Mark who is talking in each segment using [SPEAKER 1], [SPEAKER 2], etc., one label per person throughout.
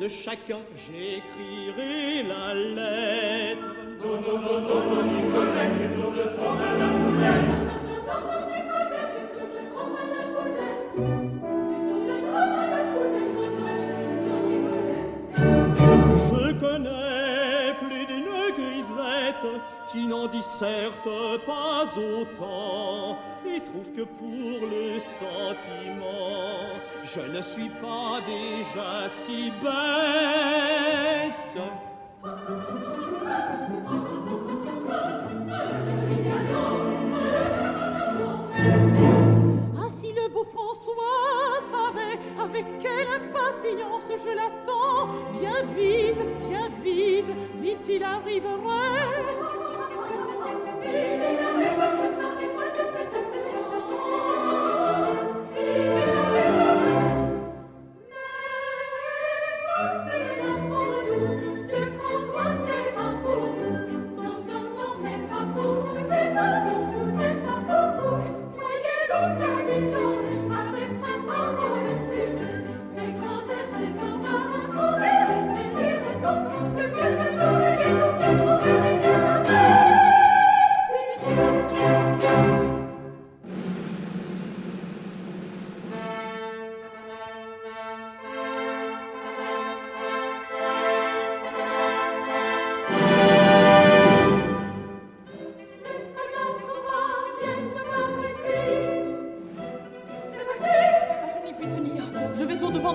[SPEAKER 1] de chacun, j'écrirai la lettre.
[SPEAKER 2] Non, non, non, non, non, Nicolette, tu tournes trop mal la poulette. Non, non, non, non, Nicolette, tu tournes trop mal la poulette. Tu tournes trop mal la poulette, non, non, non, Nicolette.
[SPEAKER 1] Je connais plus d'une grisette qui n'en disserte pas autant et trouve que pour le sentiment, je ne suis pas déjà si bête.
[SPEAKER 3] Ah, si le beau François savait avec quelle impatience je l'attends, bien vite, vite il arriverait.
[SPEAKER 2] Il arrive, ne parlez pas de cette assurance. Il arrive. Mais l'amour de nous, ce François n'est pas pour vous. Non, non, non, n'est pas pour vous, n'est pas pour vous, n'est pas pour vous. Voyez donc la légende avec sa parole sûre. Ses grands airs, ses embarras, pour vérité, dire donc que mieux que nous, il est tout bien pour vérité, sa mère.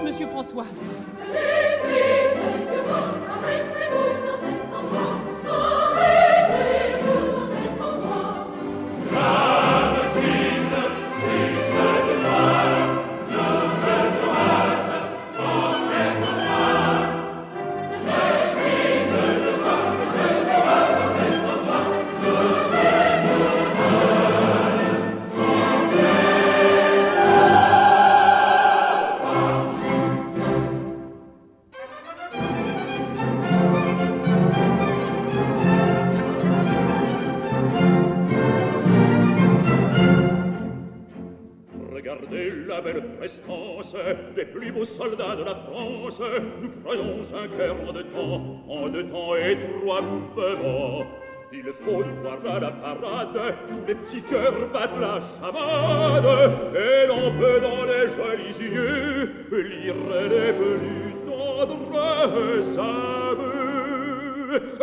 [SPEAKER 3] Monsieur François.
[SPEAKER 4] Prestance des plus beaux soldats de la France, nous prenons un cœur en deux temps étroits mouvements. Il faut voir à la parade, tous les petits cœurs battent la chamade, et l'on peut dans les jolis yeux lire les plus tendres aveux.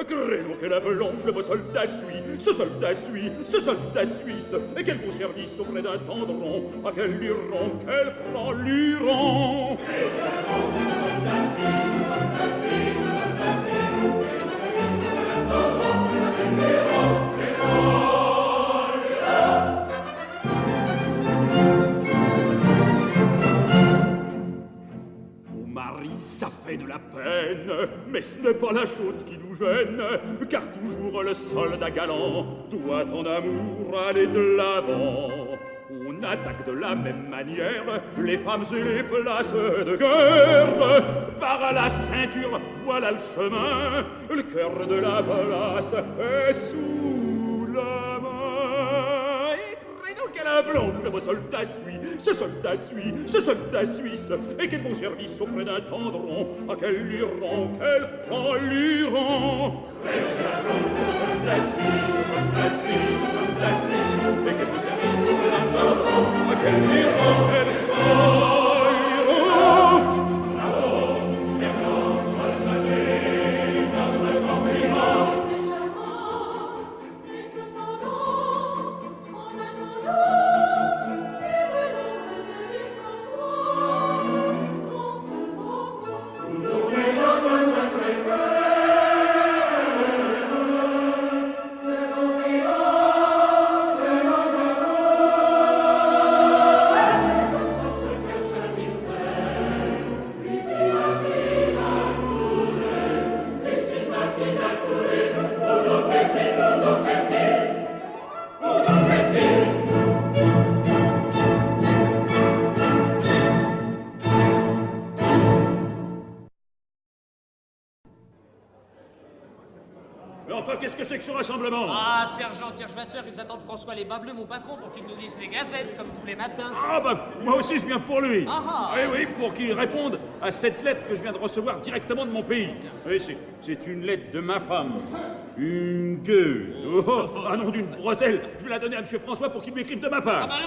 [SPEAKER 4] Craignons que la blonde, le beau soldat suit, ce soldat suisse, et quel beau service auprès d'un tendron, à quel luron, quel franc luron. Ça fait de la peine, mais ce n'est pas la chose qui nous gêne, car toujours le soldat galant doit en amour aller de l'avant. On attaque de la même manière les femmes et les places de guerre. Par la ceinture, voilà le chemin, le cœur de la place est sous la main. Quel blonde, le beau soldat suit, ce soldat suisse, et quel bon service auprès d'un tendron, à quel luron, quel franc luron. Quel blonde, le beau soldat suit, ce soldat suisse, et quel bon service auprès d'un tendron, à quel luron, quel franc luron. Qu'est-ce que c'est que ce rassemblement?
[SPEAKER 5] Ah, sergent Kirchwasser, ils attendent François les Bas Bleus, mon patron, pour qu'il nous lise les gazettes, comme tous les matins.
[SPEAKER 4] Ah, bah, moi aussi, je viens pour lui.
[SPEAKER 5] Ah ah.
[SPEAKER 4] Oui, oui, pour qu'il réponde à cette lettre que je viens de recevoir directement de mon pays. Oui, c'est une lettre de ma femme. Une gueule. Oh, un nom d'une bretelle. Je vais la donner à M. François pour qu'il m'écrive de ma part.
[SPEAKER 5] Ah bah là...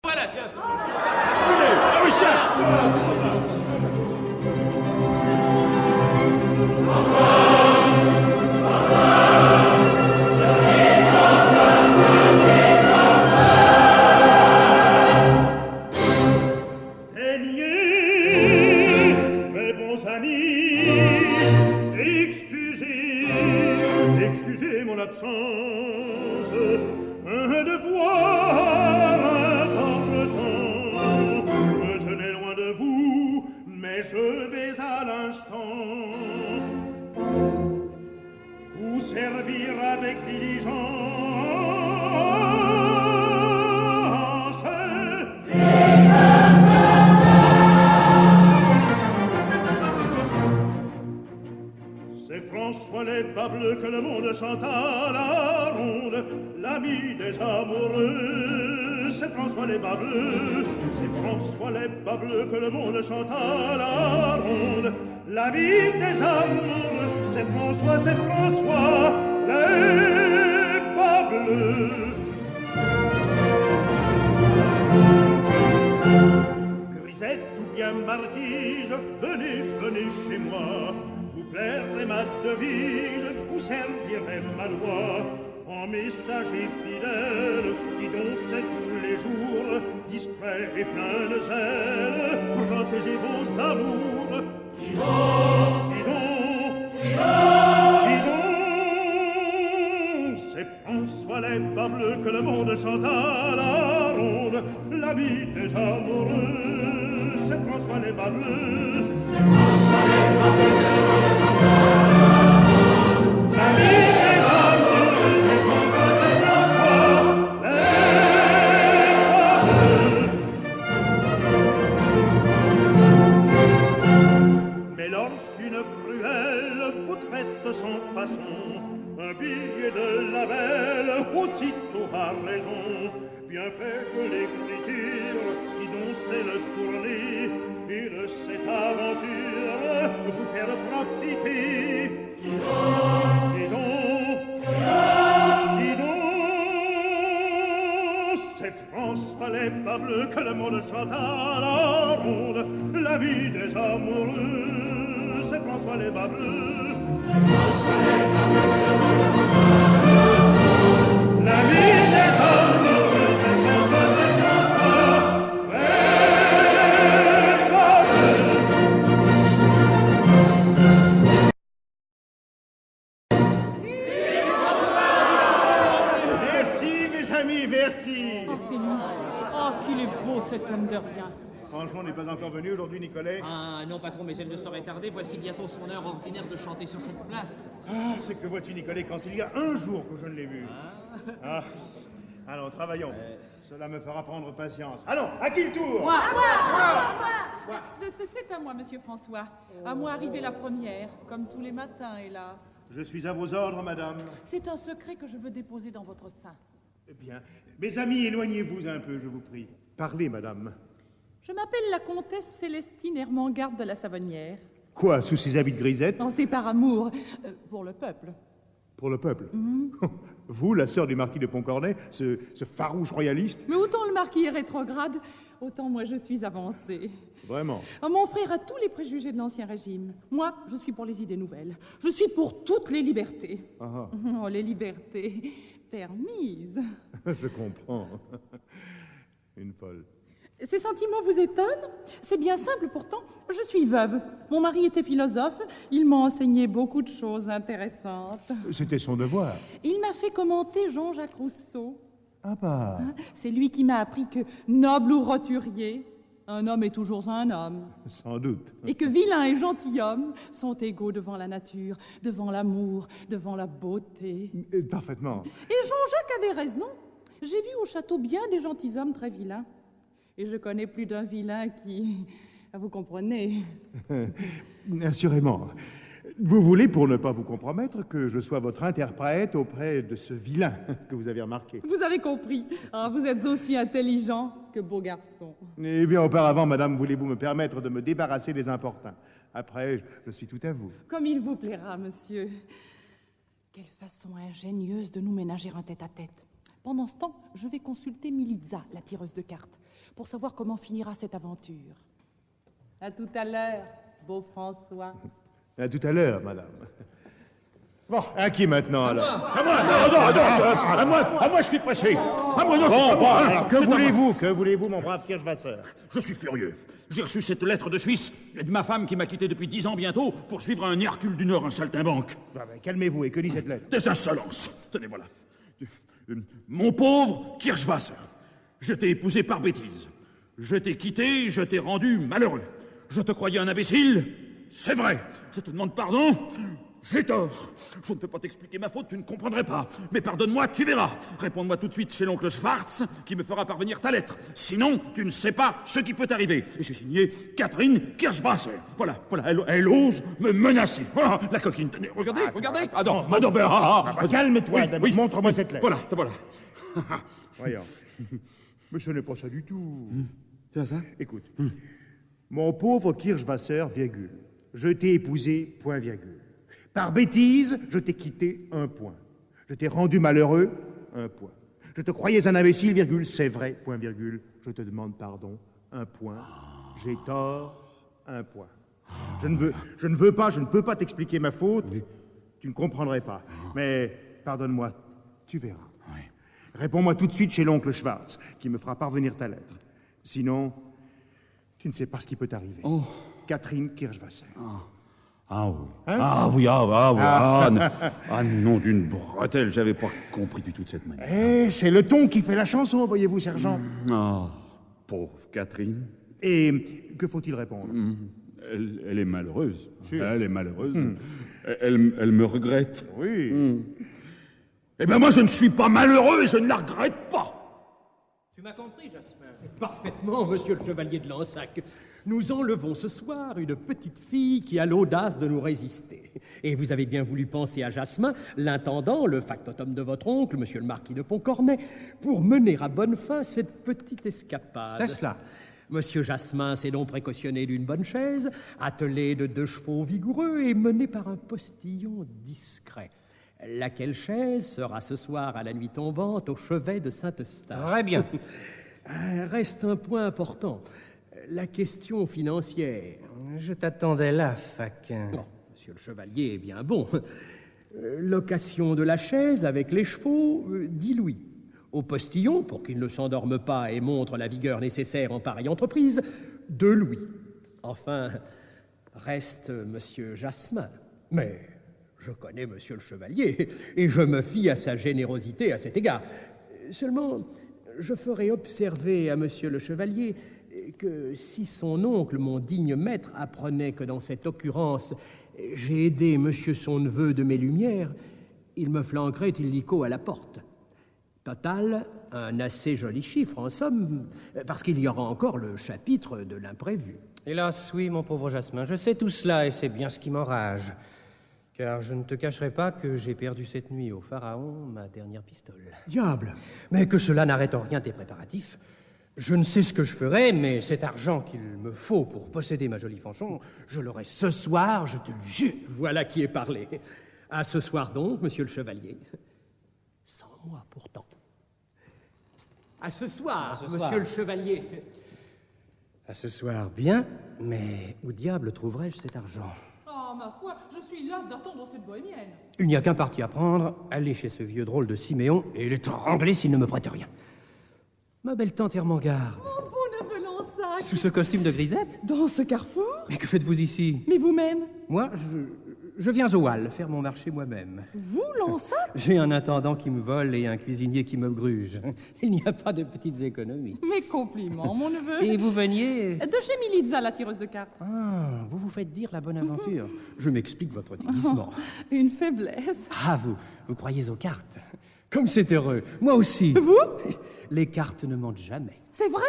[SPEAKER 5] Voilà, tiens.
[SPEAKER 4] Ah oui, tiens.
[SPEAKER 6] Excusez mon absence, un devoir important me tenait loin de vous, mais je vais à l'instant vous servir avec diligence. C'est François les bas bleus que le monde chante à la ronde, l'ami des amoureux. C'est François les bas bleus, c'est François les bas bleus que le monde chante à la ronde, l'ami des amoureux. C'est François les bas bleus. Grisette ou bien marquise, venez, venez chez moi. Vous plairez ma devise, vous servirez ma loi. En messager fidèle, qui dansait tous les jours, discret et plein de zèle, protégez vos amours. Qui donc? Qui donc? Qui donc? Qui donc? C'est François les bas bleus que le monde chante à la ronde, l'ami des amoureux. C'est François les bas bleus. C'est François les bas bleus que le monde chante à la ronde, l'ami des amoureux. C'est François les bas bleus. Mais lorsqu'une cruelle vous traite sans façon, un billet de la belle aussitôt a raison. Bien fait que l'écriture qui dansait le tourner et de cette aventure vous faire profiter. Qui donc? Qui donc? Qui donc? C'est François les bas bleus que le monde chante à la ronde, la vie des amoureux. C'est François les bas bleus. C'est François les bas bleus que le monde chante à la ronde, la vie des amoureux. Merci.
[SPEAKER 3] Oh, c'est lui. Oh, qu'il est beau, cet homme de rien.
[SPEAKER 6] Franchement, n'est pas encore venu aujourd'hui, Nicolet.
[SPEAKER 5] Ah non, patron, mais elle ne saurait tarder. Voici bientôt son heure ordinaire de chanter sur cette place.
[SPEAKER 6] Ah, c'est que vois-tu, Nicolet, quand il y a un jour que je ne l'ai vu. Ah. Allons, travaillons. Cela me fera prendre patience. Allons, à qui le tour?
[SPEAKER 3] Moi. C'est à moi, monsieur François. À moi arriver la première, comme tous les matins, hélas.
[SPEAKER 6] Je suis à vos ordres, madame.
[SPEAKER 3] C'est un secret que je veux déposer dans votre sein.
[SPEAKER 6] Eh bien, mes amis, éloignez-vous un peu, je vous prie. Parlez, madame.
[SPEAKER 3] Je m'appelle la comtesse Célestine Hermangarde de la Savonnière.
[SPEAKER 6] Quoi, sous ces habits de grisette?
[SPEAKER 3] Non, c'est par amour, pour le peuple.
[SPEAKER 6] Pour le peuple? Vous, la sœur du marquis de Pontcornet, ce farouche royaliste?
[SPEAKER 3] Mais autant le marquis est rétrograde, autant moi je suis avancée.
[SPEAKER 6] Vraiment?
[SPEAKER 3] Mon frère a tous les préjugés de l'Ancien Régime. Moi, je suis pour les idées nouvelles. Je suis pour toutes les libertés.
[SPEAKER 6] Ah.
[SPEAKER 3] Oh, les libertés permises.
[SPEAKER 6] Je comprends. Une folle.
[SPEAKER 3] Ces sentiments vous étonnent? C'est bien simple pourtant. Je suis veuve. Mon mari était philosophe. Il m'a enseigné beaucoup de choses intéressantes.
[SPEAKER 6] C'était son devoir.
[SPEAKER 3] Il m'a fait commenter Jean-Jacques Rousseau.
[SPEAKER 6] Ah bah.
[SPEAKER 3] C'est lui qui m'a appris que, noble ou roturier, un homme est toujours un homme.
[SPEAKER 6] Sans doute.
[SPEAKER 3] Et que vilain et gentilhomme sont égaux devant la nature, devant l'amour, devant la beauté.
[SPEAKER 6] Parfaitement.
[SPEAKER 3] Et Jean-Jacques avait raison. J'ai vu au château bien des gentilshommes très vilains. Et je connais plus d'un vilain qui... Vous comprenez?
[SPEAKER 6] Assurément.
[SPEAKER 7] Vous voulez, pour ne pas vous compromettre, que je sois votre interprète auprès de ce vilain que vous avez remarqué.
[SPEAKER 3] Vous avez compris. Ah, vous êtes aussi intelligent que beau garçon.
[SPEAKER 7] Eh bien, auparavant, madame, voulez-vous me permettre de me débarrasser des importuns? Après, je suis tout à vous.
[SPEAKER 3] Comme il vous plaira, monsieur. Quelle façon ingénieuse de nous ménager un tête-à-tête. Pendant ce temps, je vais consulter Militza, la tireuse de cartes, pour savoir comment finira cette aventure. À tout à l'heure, beau François.
[SPEAKER 7] À tout à l'heure, madame. Bon, à qui maintenant, alors?
[SPEAKER 6] À moi, non, à moi, je suis pressé. À moi, non, c'est pas moi.
[SPEAKER 7] Alors, que voulez-vous, mon brave Kirschwasser?
[SPEAKER 4] Je suis furieux. J'ai reçu cette lettre de Suisse et de ma femme qui m'a quitté depuis 10 ans bientôt pour suivre un Hercule du Nord, un saltimbanque.
[SPEAKER 7] Calmez-vous, et que dit cette lettre?
[SPEAKER 4] Des insolences. Tenez, voilà. Mon pauvre Kirschwasser, je t'ai épousé par bêtise. Je t'ai quitté, je t'ai rendu malheureux. Je te croyais un imbécile. C'est vrai. Je te demande pardon. J'ai tort. Je ne peux pas t'expliquer ma faute, tu ne comprendrais pas. Mais pardonne-moi, tu verras. Réponds-moi tout de suite chez l'oncle Schwartz, qui me fera parvenir ta lettre. Sinon, tu ne sais pas ce qui peut t'arriver. Et c'est signé Catherine Kirschwasser. Voilà, elle ose me menacer. Voilà, la coquine. Tenez, regardez. Ah non,
[SPEAKER 7] Calme-toi,
[SPEAKER 4] oui,
[SPEAKER 7] montre-moi cette lettre.
[SPEAKER 4] Voilà.
[SPEAKER 7] Voyons. Mais ce n'est pas ça du tout.
[SPEAKER 4] C'est ça?
[SPEAKER 7] Écoute. Mon pauvre Kirschwasser, virgule. Je t'ai épousé, point, virgule. Par bêtise, je t'ai quitté, un point. Je t'ai rendu malheureux, un point. Je te croyais un imbécile, virgule, c'est vrai, point, virgule. Je te demande pardon, un point. J'ai tort, un point. Je ne peux pas t'expliquer ma faute. Oui. Tu ne comprendrais pas. Mais pardonne-moi, tu verras. Oui. Réponds-moi tout de suite chez l'oncle Schwartz, qui me fera parvenir ta lettre. Sinon, tu ne sais pas ce qui peut t'arriver. Oh. Catherine Kirschwasser.
[SPEAKER 4] Ah oui. Hein? Ah non, d'une bretelle, j'avais pas compris du tout de cette manière.
[SPEAKER 7] Eh, c'est le ton qui fait la chanson, voyez-vous, sergent.
[SPEAKER 4] Pauvre Catherine.
[SPEAKER 7] Et que faut-il répondre?
[SPEAKER 4] Elle est malheureuse. Elle est malheureuse. Elle me regrette.
[SPEAKER 7] Oui.
[SPEAKER 4] Eh bien, moi, je ne suis pas malheureux et je ne la regrette pas.
[SPEAKER 8] Tu m'as compris, Jasmin? Parfaitement, monsieur le chevalier de Lansac. Nous enlevons ce soir une petite fille qui a l'audace de nous résister. Et vous avez bien voulu penser à Jasmin, l'intendant, le factotum de votre oncle, monsieur le marquis de Pontcornet, pour mener à bonne fin cette petite escapade.
[SPEAKER 5] C'est cela.
[SPEAKER 8] Monsieur Jasmin s'est donc précautionné d'une bonne chaise, attelé de 2 chevaux vigoureux et mené par un postillon discret. Laquelle chaise sera ce soir à la nuit tombante au chevet de Saint-Eustache.
[SPEAKER 5] Très bien.
[SPEAKER 8] Reste un point important. La question financière.
[SPEAKER 5] Je t'attendais là, Faquin.
[SPEAKER 8] Oh, monsieur le chevalier est bien bon. Location de la chaise avec les chevaux, 10 louis. Au postillon, pour qu'il ne s'endorme pas et montre la vigueur nécessaire en pareille entreprise, 2 louis. Enfin, reste monsieur Jasmin. Mais je connais monsieur le chevalier et je me fie à sa générosité à cet égard. Seulement, je ferai observer à monsieur le chevalier que si son oncle, mon digne maître, apprenait que dans cette occurrence, j'ai aidé monsieur son neveu de mes lumières, il me flanquerait illico à la porte. Total, un assez joli chiffre, en somme, parce qu'il y aura encore le chapitre de l'imprévu.
[SPEAKER 5] Hélas, oui, mon pauvre Jasmin, je sais tout cela et c'est bien ce qui m'enrage. Car je ne te cacherai pas que j'ai perdu cette nuit au Pharaon ma dernière pistole.
[SPEAKER 8] Diable!
[SPEAKER 5] Mais que cela n'arrête en rien tes préparatifs. Je ne sais ce que je ferai, mais cet argent qu'il me faut pour posséder ma jolie Fanchon, je l'aurai ce soir, je te le jure.
[SPEAKER 8] Voilà qui est parlé. À ce soir donc, monsieur le chevalier. Sans moi, pourtant. À ce soir, monsieur le chevalier.
[SPEAKER 5] À ce soir, bien, mais où diable trouverai-je cet argent?
[SPEAKER 3] Oh, ma foi, je suis lasse d'attendre cette bohémienne.
[SPEAKER 5] Il n'y a qu'un parti à prendre, aller chez ce vieux drôle de Siméon et l'étrangler s'il ne me prête rien. Ma belle tante Ermengarde.
[SPEAKER 3] Mon beau neveu Lansac.
[SPEAKER 5] Sous ce costume de grisette?
[SPEAKER 3] Dans ce carrefour?
[SPEAKER 5] Mais que faites-vous ici?
[SPEAKER 3] Mais vous-même?
[SPEAKER 5] Moi, je viens au Hall faire mon marché moi-même.
[SPEAKER 3] Vous, Lansac?
[SPEAKER 5] J'ai un intendant qui me vole et un cuisinier qui me gruge. Il n'y a pas de petites économies.
[SPEAKER 3] Mes compliments, mon neveu.
[SPEAKER 5] Et vous veniez...
[SPEAKER 3] De chez Militza, la tireuse de cartes.
[SPEAKER 5] Ah, vous vous faites dire la bonne aventure. Je m'explique votre déguisement.
[SPEAKER 3] Une faiblesse.
[SPEAKER 5] Ah, vous croyez aux cartes? Comme c'est heureux. Moi aussi.
[SPEAKER 3] Vous?
[SPEAKER 5] Les cartes ne mentent jamais.
[SPEAKER 3] C'est vrai?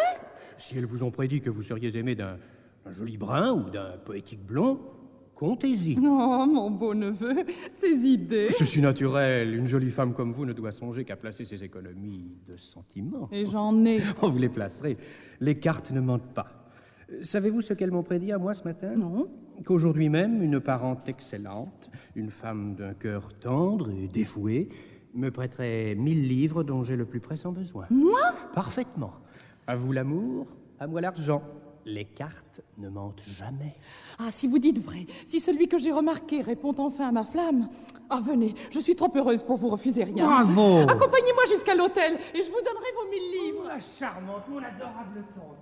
[SPEAKER 5] Si elles vous ont prédit que vous seriez aimé d'un joli brun ou d'un poétique blond, comptez-y.
[SPEAKER 3] Oh, mon beau neveu, ces idées.
[SPEAKER 5] C'est si naturel. Une jolie femme comme vous ne doit songer qu'à placer ses économies de sentiments.
[SPEAKER 3] Et j'en ai.
[SPEAKER 5] Oh, vous les placerez. Les cartes ne mentent pas. Savez-vous ce qu'elles m'ont prédit à moi ce matin?
[SPEAKER 3] Non.
[SPEAKER 5] Qu'aujourd'hui même, une parente excellente, une femme d'un cœur tendre et dévoué, me prêterait 1000 livres dont j'ai le plus pressant besoin.
[SPEAKER 3] Moi?
[SPEAKER 5] Parfaitement. À vous l'amour, à moi l'argent. Les cartes ne mentent jamais.
[SPEAKER 3] Ah, si vous dites vrai, si celui que j'ai remarqué répond enfin à ma flamme. Ah, venez, je suis trop heureuse pour vous refuser rien.
[SPEAKER 5] Bravo!
[SPEAKER 3] Accompagnez-moi jusqu'à l'hôtel et je vous donnerai vos 1000 livres.
[SPEAKER 5] La charmante, mon adorable tante.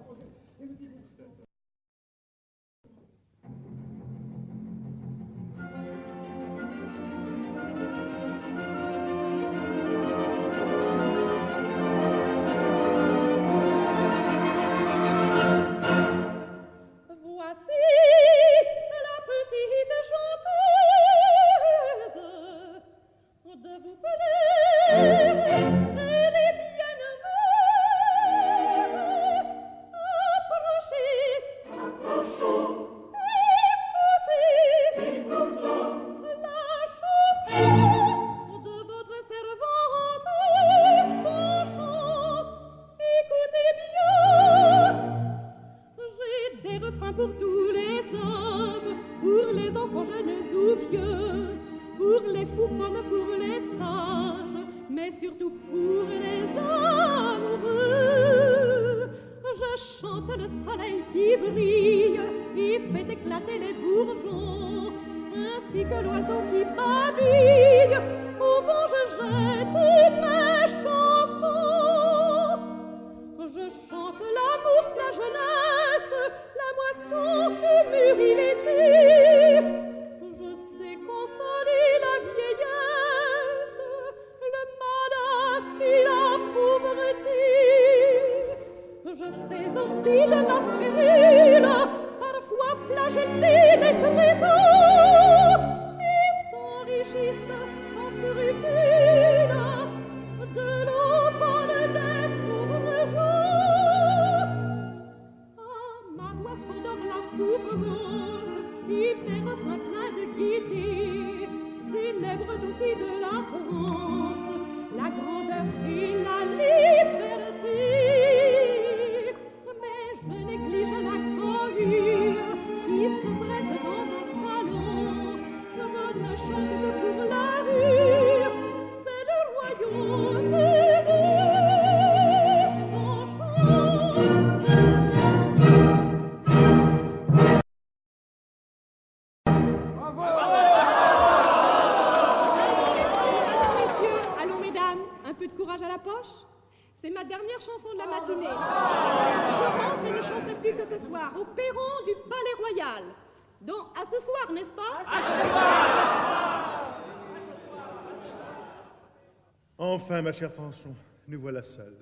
[SPEAKER 7] Enfin, ma chère Fanchon, nous voilà seuls.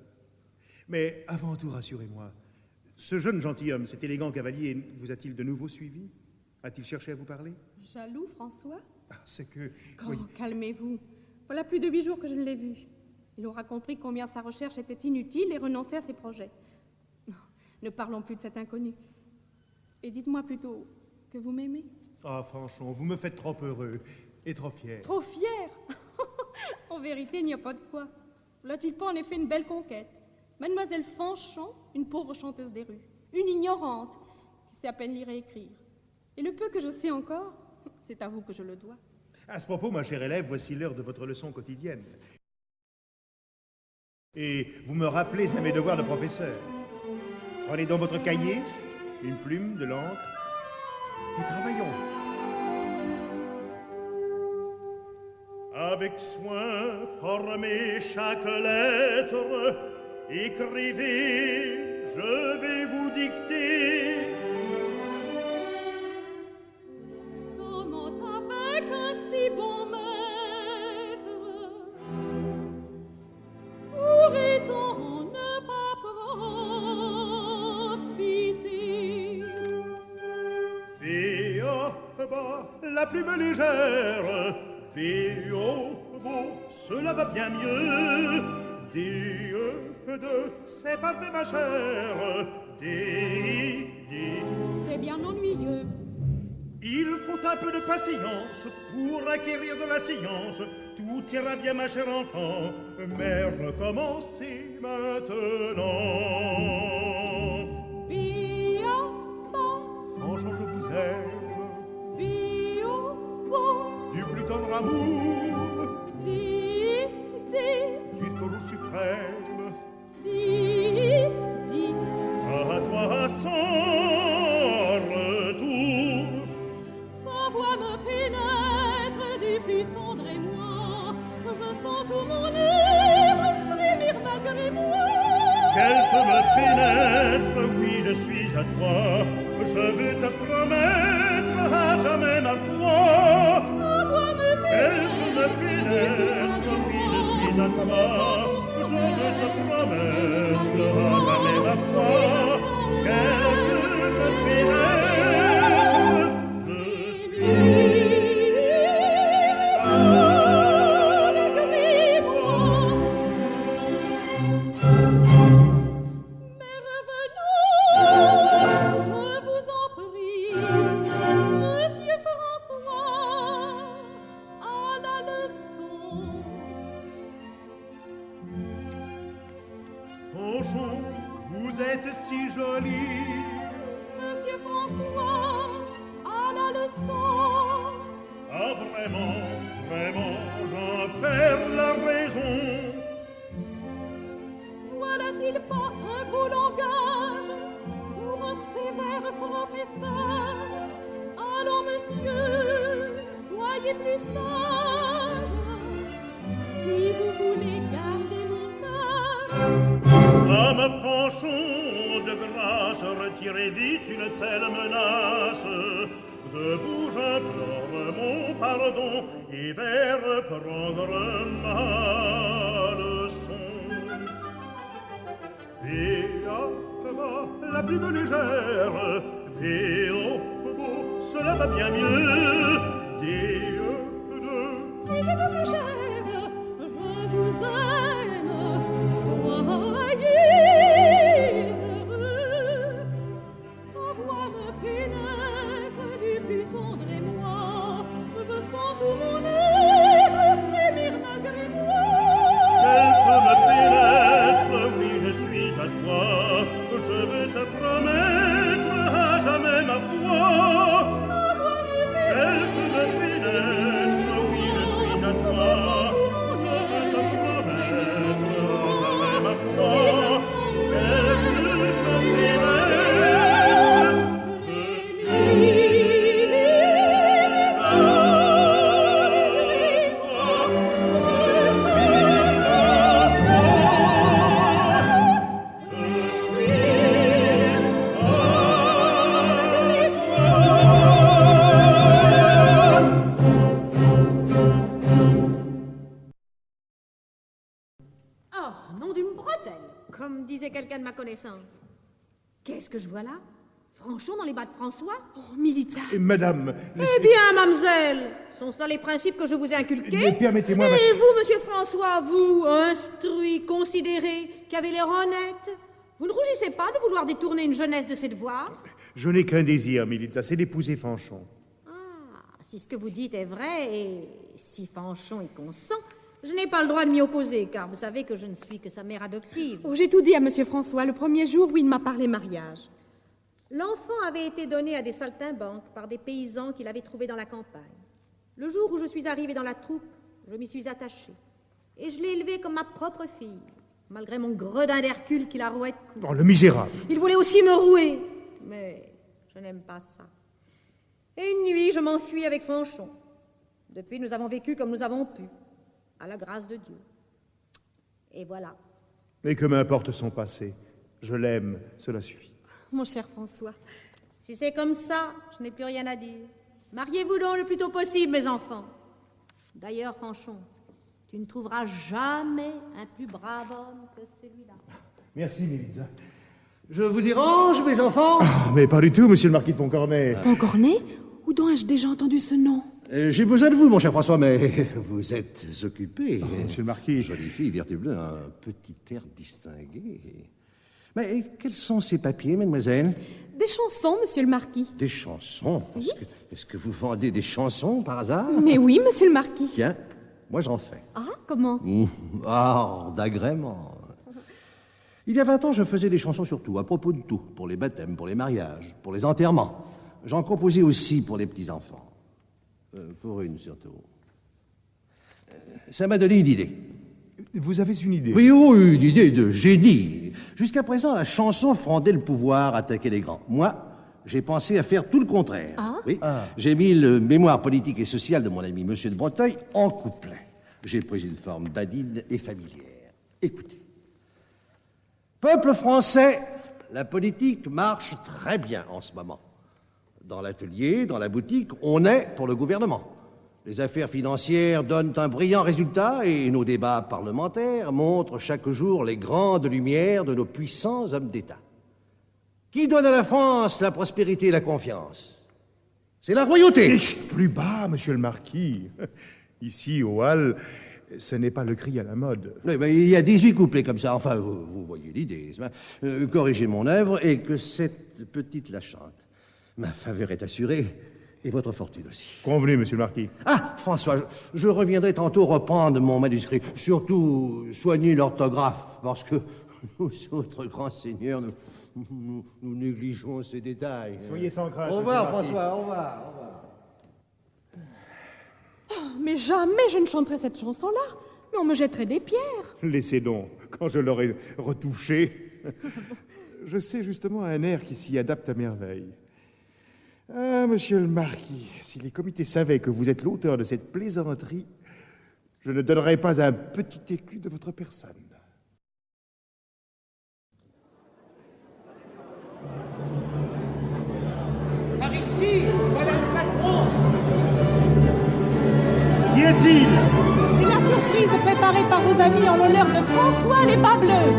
[SPEAKER 7] Mais avant tout, rassurez-moi, ce jeune gentilhomme, cet élégant cavalier, vous a-t-il de nouveau suivi? A-t-il cherché à vous parler?
[SPEAKER 9] Jaloux, François?
[SPEAKER 7] Ah, c'est que...
[SPEAKER 9] Oh,
[SPEAKER 7] oui.
[SPEAKER 9] calmez-vous. Voilà plus de 8 jours que je ne l'ai vu. Il aura compris combien sa recherche était inutile et renoncé à ses projets. Non, ne parlons plus de cet inconnu. Et dites-moi plutôt que vous m'aimez.
[SPEAKER 7] Ah, Fanchon, vous me faites trop heureux et trop fier.
[SPEAKER 9] Trop fier? En vérité, il n'y a pas de quoi. L'a-t-il pas en effet une belle conquête? Mademoiselle Fanchon, une pauvre chanteuse des rues, une ignorante, qui sait à peine lire et écrire. Et le peu que je sais encore, c'est à vous que je le dois.
[SPEAKER 7] À ce propos, ma chère élève, voici l'heure de votre leçon quotidienne. Et vous me rappelez à mes devoirs de professeur. Prenez donc votre cahier, une plume, de l'encre, et travaillons.
[SPEAKER 6] Avec soin, formez chaque lettre, écrivez, je vais vous dicter.
[SPEAKER 2] Comment avec un si bon maître pourrait-on ne pas profiter?
[SPEAKER 6] La plume légère, cela va bien mieux. C'est pas fait, ma chère.
[SPEAKER 2] C'est bien ennuyeux.
[SPEAKER 6] Il faut un peu de patience pour acquérir de la science. Tout ira bien, ma chère enfant, mais recommencez maintenant. Fanchon, je vous aime. Du plus tendre amour jusqu'au jour suprême. À toi sans retour.
[SPEAKER 9] Sa voix me pénètre du plus tendre émoi. Je sens tout mon être frémir malgré moi.
[SPEAKER 6] Qu'elle peut me pénètre, oui, je suis à toi. Je veux te promettre à jamais ma foi. Elle peut me pénètre, oui, je suis à toi. Je veux te promettre à jamais ma foi. Qu'elle peut me pénètre, je suis si joli.
[SPEAKER 9] Monsieur François, à la leçon.
[SPEAKER 6] Ah, vraiment, vraiment, j'en perds la raison.
[SPEAKER 9] Voilà-t-il pas un beau langage pour un sévère professeur? Allons, monsieur, soyez plus sage. Si vous voulez garder mon cœur.
[SPEAKER 6] Ah, ma Fanchon, de grâce, retirez vite une telle menace. De vous j'implore mon pardon et vais reprendre ma leçon. Et la plus légère, et oh, cela va bien mieux. Des
[SPEAKER 9] si je vous suis chère, je vous aime, soyez heureux. Sa voix me pénètre du plus tendre émoi. Je sens tout mon être frémir malgré moi.
[SPEAKER 6] Qu'elle peut me pénètre, oui, je suis à toi. Je veux te promettre à jamais ma foi. Elle peut me pénètre, oui, je suis à toi. Je veux te promettre à jamais ma foi. Elle peut me pénètre, je suis
[SPEAKER 10] comme disait quelqu'un de ma connaissance. Qu'est-ce que je vois là? Franchon dans les bas de François?
[SPEAKER 3] Oh, Militza!
[SPEAKER 7] Madame...
[SPEAKER 10] Eh bien, mademoiselle, sont-ce là les principes que je vous ai inculqués?
[SPEAKER 7] Mais permettez-moi...
[SPEAKER 10] Et vous, monsieur François, vous, instruit, considéré, qui avez l'air honnête, vous ne rougissez pas de vouloir détourner une jeunesse de ses devoirs?
[SPEAKER 7] Je n'ai qu'un désir, Militza, c'est d'épouser Fanchon.
[SPEAKER 10] Ah, si ce que vous dites est vrai, et si Fanchon y consent, je n'ai pas le droit de m'y opposer, car vous savez que je ne suis que sa mère adoptive.
[SPEAKER 9] Oh, j'ai tout dit à monsieur François le premier jour où il m'a parlé mariage.
[SPEAKER 10] L'enfant avait été donné à des saltimbanques par des paysans qu'il avait trouvés dans la campagne. Le jour où je suis arrivée dans la troupe, je m'y suis attachée. Et je l'ai élevé comme ma propre fille, malgré mon gredin d'Hercule qui la rouait de coups.
[SPEAKER 7] Oh, le misérable!
[SPEAKER 10] Il voulait aussi me rouer, mais je n'aime pas ça. Et une nuit, je m'enfuis avec Fanchon. Depuis, nous avons vécu comme nous avons pu, à la grâce de Dieu. Et voilà.
[SPEAKER 7] Mais que m'importe son passé. Je l'aime, cela suffit.
[SPEAKER 9] Mon cher François.
[SPEAKER 10] Si c'est comme ça, je n'ai plus rien à dire. Mariez-vous donc le plus tôt possible, mes enfants. D'ailleurs, Fanchon, tu ne trouveras jamais un plus brave homme que celui-là.
[SPEAKER 7] Merci, Militza.
[SPEAKER 11] Je vous dérange, mes enfants?
[SPEAKER 7] Mais pas du tout, monsieur le marquis de Pontcornet.
[SPEAKER 3] Pontcornet? Où donc ai-je déjà entendu ce nom?
[SPEAKER 11] J'ai besoin de vous, mon cher François, mais vous êtes occupé.
[SPEAKER 7] Monsieur le marquis...
[SPEAKER 11] Jolie fille, vertu bleue, un petit air distingué. Mais quels sont ces papiers, mademoiselle?
[SPEAKER 9] Des chansons, monsieur le marquis.
[SPEAKER 11] Des chansons? Est-ce que vous vendez des chansons, par hasard?
[SPEAKER 9] Mais oui, monsieur le marquis.
[SPEAKER 11] Tiens, moi j'en fais.
[SPEAKER 9] Ah, comment?
[SPEAKER 11] Hors d'agrément. Il y a 20 ans, je faisais des chansons sur tout, à propos de tout. Pour les baptêmes, pour les mariages, pour les enterrements. J'en composais aussi pour les petits-enfants. Pour une, surtout. Ça m'a donné une idée.
[SPEAKER 7] Vous avez une idée?
[SPEAKER 11] Oui, oh, une idée de génie. Jusqu'à présent, la chanson frondait le pouvoir, attaquait les grands. Moi, j'ai pensé à faire tout le contraire.
[SPEAKER 9] Ah.
[SPEAKER 11] Oui. J'ai mis le mémoire politique et social de mon ami Monsieur de Breteuil en couplet. J'ai pris une forme badine et familière. Écoutez. Peuple français, la politique marche très bien en ce moment. Dans l'atelier, dans la boutique, on est pour le gouvernement. Les affaires financières donnent un brillant résultat et nos débats parlementaires montrent chaque jour les grandes lumières de nos puissants hommes d'État. Qui donne à la France la prospérité et la confiance? C'est la royauté.
[SPEAKER 7] Chut, plus bas, monsieur le marquis. Ici, au Hall, ce n'est pas le cri à la mode.
[SPEAKER 11] Oui, mais il y a 18 couplets comme ça. Enfin, vous voyez l'idée. Corrigez mon œuvre et que cette petite la chante. Ma faveur est assurée. Et votre fortune aussi.
[SPEAKER 7] Convenu, monsieur le marquis.
[SPEAKER 11] Ah, François, je reviendrai tantôt reprendre mon manuscrit. Surtout, soignez l'orthographe, parce que nous autres grands seigneurs, nous négligeons ces détails.
[SPEAKER 7] Soyez sans crainte.
[SPEAKER 11] Au revoir, François, au revoir.
[SPEAKER 9] Oh, mais jamais je ne chanterai cette chanson-là. Mais on me jetterait des pierres.
[SPEAKER 7] Laissez donc, quand je l'aurai retouché. Je sais justement un air qui s'y adapte à merveille. Ah, monsieur le marquis, si les comités savaient que vous êtes l'auteur de cette plaisanterie, je ne donnerais pas un petit écu de votre personne.
[SPEAKER 5] Par ici, voilà le patron.
[SPEAKER 7] Qui est-il?
[SPEAKER 3] C'est la surprise préparée par vos amis en l'honneur de François les Pas Bleus.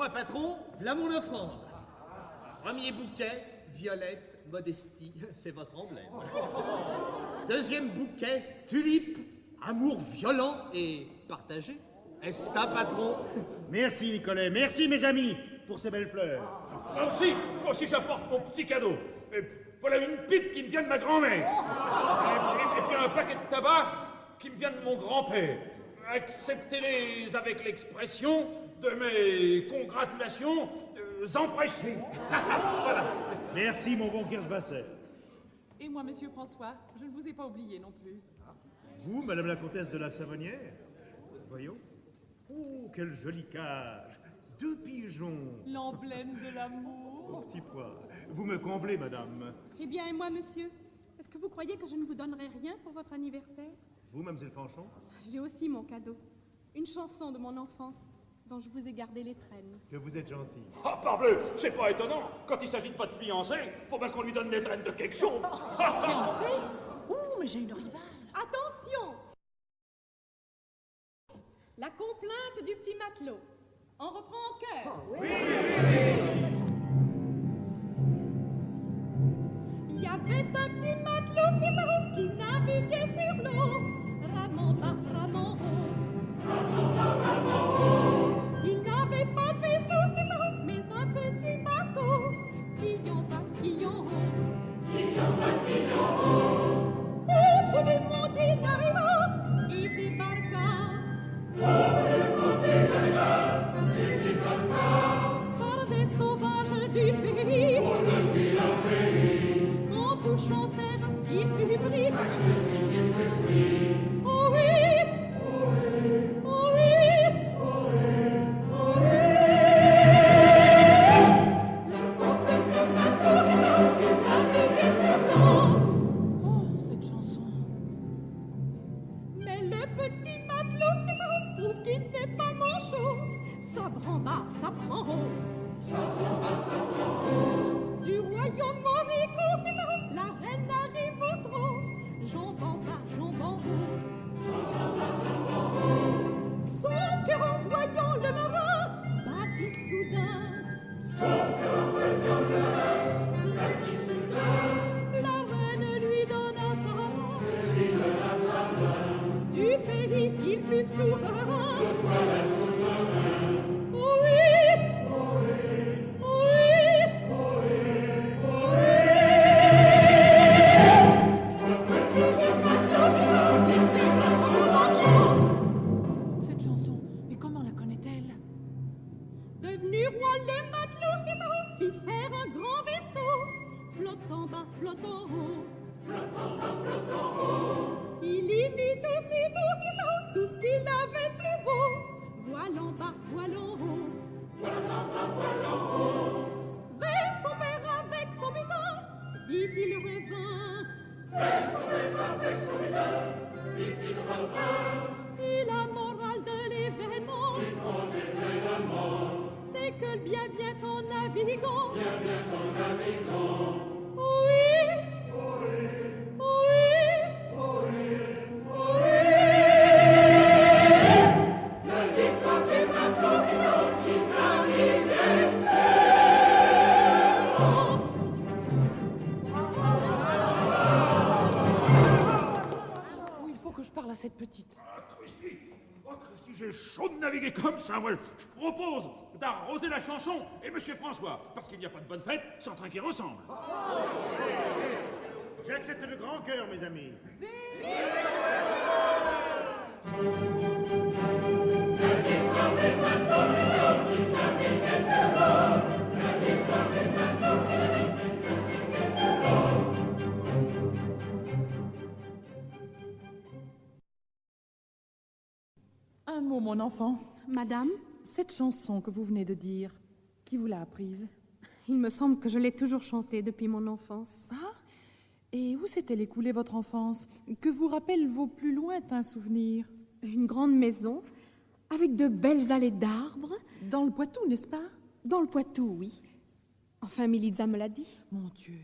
[SPEAKER 12] Moi, patron, v'là mon offrande. Premier bouquet, violette, modestie, c'est votre emblème. Deuxième bouquet, tulipe, amour violent et partagé. Est-ce ça, patron?
[SPEAKER 7] Merci, Nicolas. Merci, mes amis, pour ces belles fleurs.
[SPEAKER 13] Moi aussi, j'apporte mon petit cadeau. Voilà une pipe qui me vient de ma grand-mère. Et puis un paquet de tabac qui me vient de mon grand-père. Acceptez-les avec l'expression de mes congratulations empressées. Voilà.
[SPEAKER 7] Merci, mon bon Kirschwasser.
[SPEAKER 3] Et moi, monsieur François, je ne vous ai pas oublié non plus.
[SPEAKER 7] Vous, madame la comtesse de la Savonnière? Voyons. Oh, quelle jolie cage. 2 pigeons.
[SPEAKER 3] L'emblème de l'amour.
[SPEAKER 7] Mon petit pois. Vous me comblez, madame.
[SPEAKER 9] Eh bien, et moi, monsieur? Est-ce que vous croyez que je ne vous donnerai rien pour votre anniversaire?
[SPEAKER 7] Vous, mademoiselle Fanchon?
[SPEAKER 9] J'ai aussi mon cadeau. Une chanson de mon enfance, dont je vous ai gardé les traînes.
[SPEAKER 7] Que vous êtes gentil.
[SPEAKER 13] Ah, parbleu, c'est pas étonnant. Quand il s'agit de votre fiancé, faut bien qu'on lui donne les traînes de quelque chose.
[SPEAKER 3] Fiancé? Ouh, mais j'ai une rivale.
[SPEAKER 9] Attention! La complainte du petit matelot. On reprend en chœur.
[SPEAKER 2] Oui.
[SPEAKER 9] Il y avait un petit matelot Pizarro qui naviguait sur l'eau. Ramant bas, ramant haut. Ramant bas, ramant haut. Il n'avait pas de vaisseau Pizarro, mais un petit bateau. Quillon bas, quillon haut. Quillon bas, quillon haut. Au bout du monde il arriva et débarqua. Au bout du monde il arriva et débarqua. Par des sauvages du pays. On ne vit la pays. En touchant terre, il fut pris. Oh oui, oh oui, oh oui, oh oui, oh oui. Le pauvre bateau qui naviguait sur l'eau.
[SPEAKER 3] Oh, cette chanson.
[SPEAKER 9] Mais le petit matelot trouve qu'il n'est pas manchot. Ça prend bas, ça prend haut. Ça prend bas, ça prend haut. Du royaume Morico, la reine arrive au trot. Jambe en bas, jambe en haut. Jambe en bas, jambe en haut. Son cœur en voyant le marin battit soudain. Son cœur en voyant le marin battit soudain. La reine lui donna sa main. Lui donna sa main. Du pays il fut souverain. Le voilà souverain. Oh oui, oh oui, oh oui, oh oui, oh oui.
[SPEAKER 3] Cette chanson, mais comment la connaît-elle?
[SPEAKER 9] Devenu roi, le matelot fit faire un grand vaisseau, flottant bas, flottant haut. Flottant bas, flottant haut. Il imite aussitôt tout ce qu'il avait de plus beau. Voile en bas, voile en haut. Voile en bas, voile en haut. Vers son père avec son butin, vite il revint. Vers son père avec son butin, vite il revint. Et la morale de l'événement, l'étrange événement, c'est que le bien vient en naviguant. Bien vient en naviguant. Oui, oui, oui, oui, oui. De l'histoire des matelots qui naviguaient
[SPEAKER 3] Oh, il faut que je parle à cette petite.
[SPEAKER 13] Christy, j'ai chaud de naviguer comme ça, moi. Je propose d'arroser la chanson et Monsieur François, parce qu'il n'y a pas de bonne fête sans train qui ressemble.
[SPEAKER 7] J'accepte de grand cœur, mes amis.
[SPEAKER 3] Un mot, mon enfant.
[SPEAKER 9] Madame,
[SPEAKER 3] Cette chanson que vous venez de dire, qui vous l'a apprise?
[SPEAKER 9] il me semble que je l'ai toujours chantée depuis mon enfance.
[SPEAKER 3] Ah, et où s'est-elle écoulée votre enfance? Que vous rappellent vos plus lointains souvenirs?
[SPEAKER 9] Une grande maison, avec de belles allées d'arbres.
[SPEAKER 3] Dans le Poitou, n'est-ce pas?
[SPEAKER 9] Dans le Poitou, oui. Enfin, Mélisa me l'a dit.
[SPEAKER 3] Mon Dieu.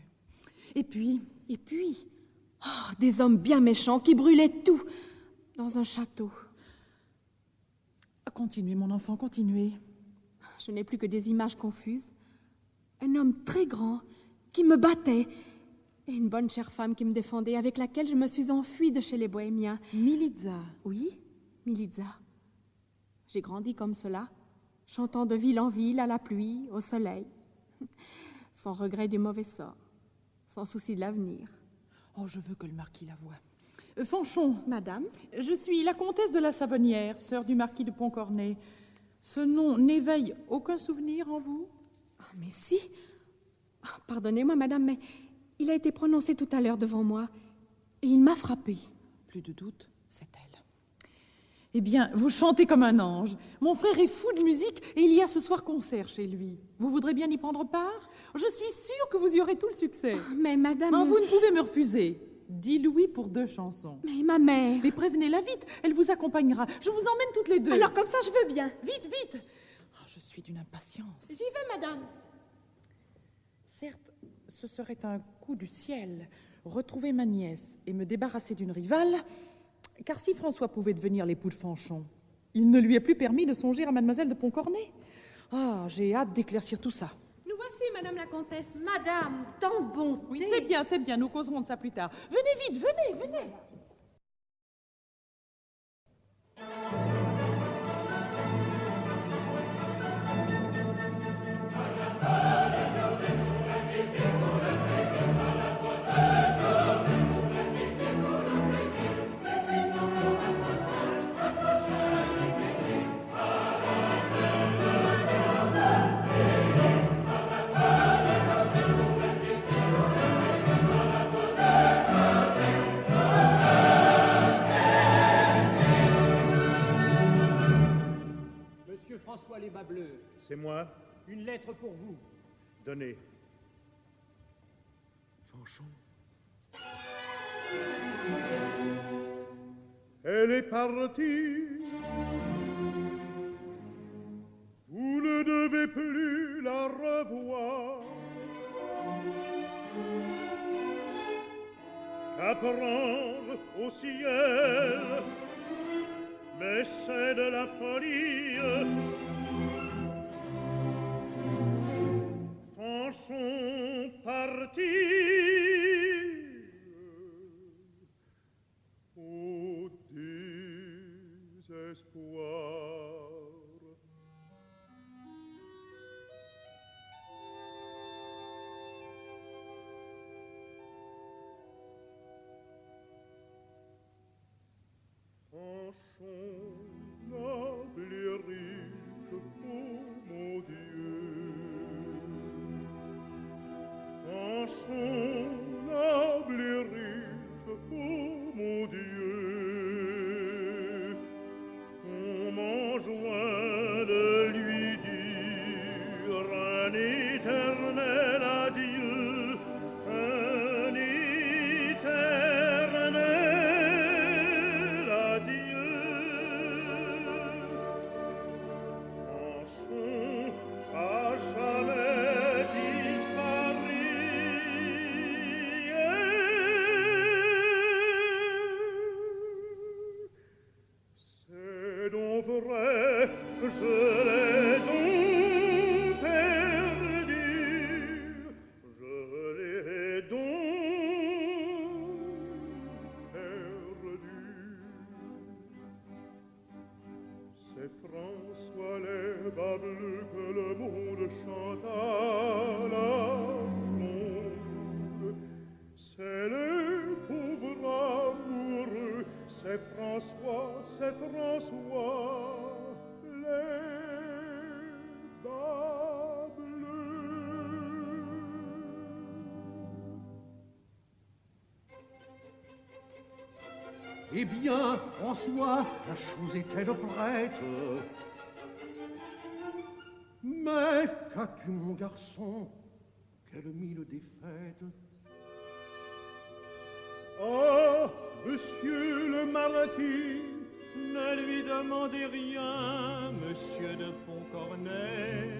[SPEAKER 3] Et puis,
[SPEAKER 9] des hommes bien méchants qui brûlaient tout dans un château.
[SPEAKER 3] continuez, mon enfant, continuez.
[SPEAKER 9] Je n'ai plus que des images confuses. Un homme très grand qui me battait et une bonne chère femme qui me défendait, avec laquelle je me suis enfuie de chez les Bohémiens.
[SPEAKER 3] Militza.
[SPEAKER 9] Oui, Militza. J'ai grandi comme cela, chantant de ville en ville, à la pluie, au soleil, sans regret du mauvais sort, sans souci de l'avenir.
[SPEAKER 3] Oh, je veux que le marquis la voie. Fanchon.
[SPEAKER 9] Madame?
[SPEAKER 3] Je suis la comtesse de la Savonnière, sœur du marquis de Pontcornet. Ce nom n'éveille aucun souvenir en vous?
[SPEAKER 9] Ah, mais si. Ah, pardonnez-moi, madame, mais il a été prononcé tout à l'heure devant moi et il m'a frappée.
[SPEAKER 3] Plus de doute, c'est elle. Eh bien, vous chantez comme un ange. Mon frère est fou de musique et il y a ce soir concert chez lui. Vous voudrez bien y prendre part? Je suis sûre que vous y aurez tout le succès.
[SPEAKER 9] Oh, mais madame...
[SPEAKER 3] Oh, vous ne pouvez me refuser. 10 louis pour 2 chansons.
[SPEAKER 9] Mais ma mère...
[SPEAKER 3] Mais prévenez-la vite, elle vous accompagnera. Je vous emmène toutes les deux.
[SPEAKER 9] Alors comme ça, je veux bien.
[SPEAKER 3] Vite, vite. Oh, je suis d'une impatience.
[SPEAKER 9] J'y vais, madame.
[SPEAKER 3] Certes, ce serait un coup du ciel, retrouver ma nièce et me débarrasser d'une rivale, car si François pouvait devenir l'époux de Fanchon, il ne lui est plus permis de songer à mademoiselle de Pontcornet. Ah, j'ai hâte d'éclaircir tout ça.
[SPEAKER 9] Nous voici, madame la comtesse.
[SPEAKER 10] Madame, tant de bonté.
[SPEAKER 3] Oui, c'est bien, nous causerons de ça plus tard. Venez vite, venez.
[SPEAKER 8] François les bas bleus.
[SPEAKER 6] C'est moi.
[SPEAKER 8] Une lettre pour vous.
[SPEAKER 6] Donnez. Fanchon. Elle est partie. Vous ne devez plus la revoir. Qu'apprendre au ciel, mais c'est de la folie. Fanchon parti au désespoir. Fanchon, noble et riche, oh mon Dieu. Fanchon, noble et riche, oh mon Dieu. On m'enjoint de lui dire un éternel adieu, un éternel adieu. Fanchon, à jamais disparu. C'est donc vrai, je l'ai donc perdu, je l'ai donc perdu. C'est François les bas bleus que le monde chante à la ronde. C'est le pauvre amoureux, c'est François, les bas bleus.
[SPEAKER 11] Eh bien, François, la chose est-elle prête? Mais qu'as-tu, mon garçon? Quelle mille défaite!
[SPEAKER 6] Ah, monsieur le marquis, ne lui demandez rien, monsieur de Pontcornet.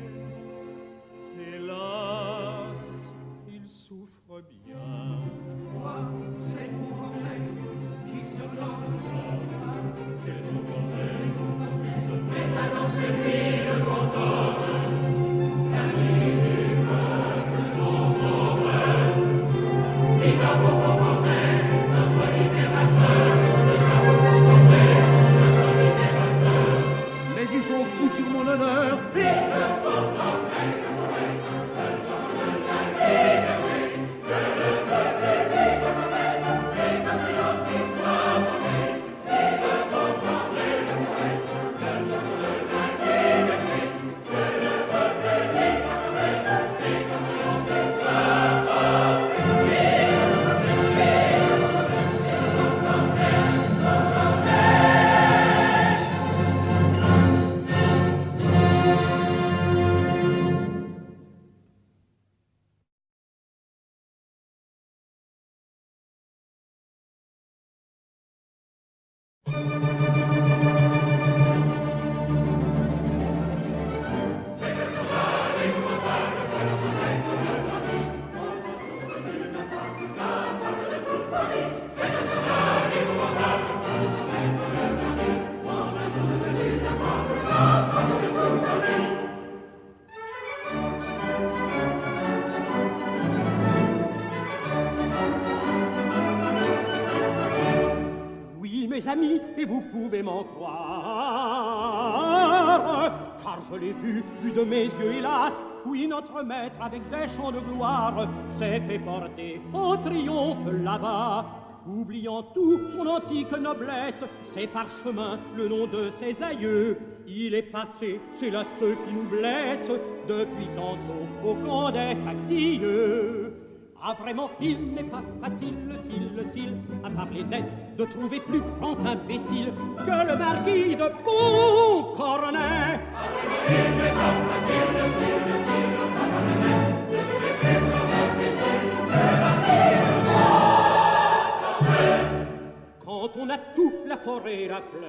[SPEAKER 6] Hélas, il souffre bien.
[SPEAKER 2] Moi, c'est Pontcornet qui se donne. C'est Pontcornet qui se donne. Mais annoncez-lui le canton.
[SPEAKER 14] mes amis, et vous pouvez m'en croire, car je l'ai vu de mes yeux, hélas. Oui, notre maître, avec des chants de gloire, s'est fait porter en triomphe là-bas. Oubliant tout son antique noblesse, ses parchemins, le nom de ses aïeux, il est passé, c'est là ceux qui nous blessent, depuis tantôt au camp des factieux. Ah, vraiment, il n'est pas facile, s'il, à parler net, de trouver plus grand imbécile que le marquis de Pontcornet. Il n'est pas facile, à parler net, de trouver plus grand imbécile que le marquis de Pontcornet. Quand on a toute la forêt la plaine,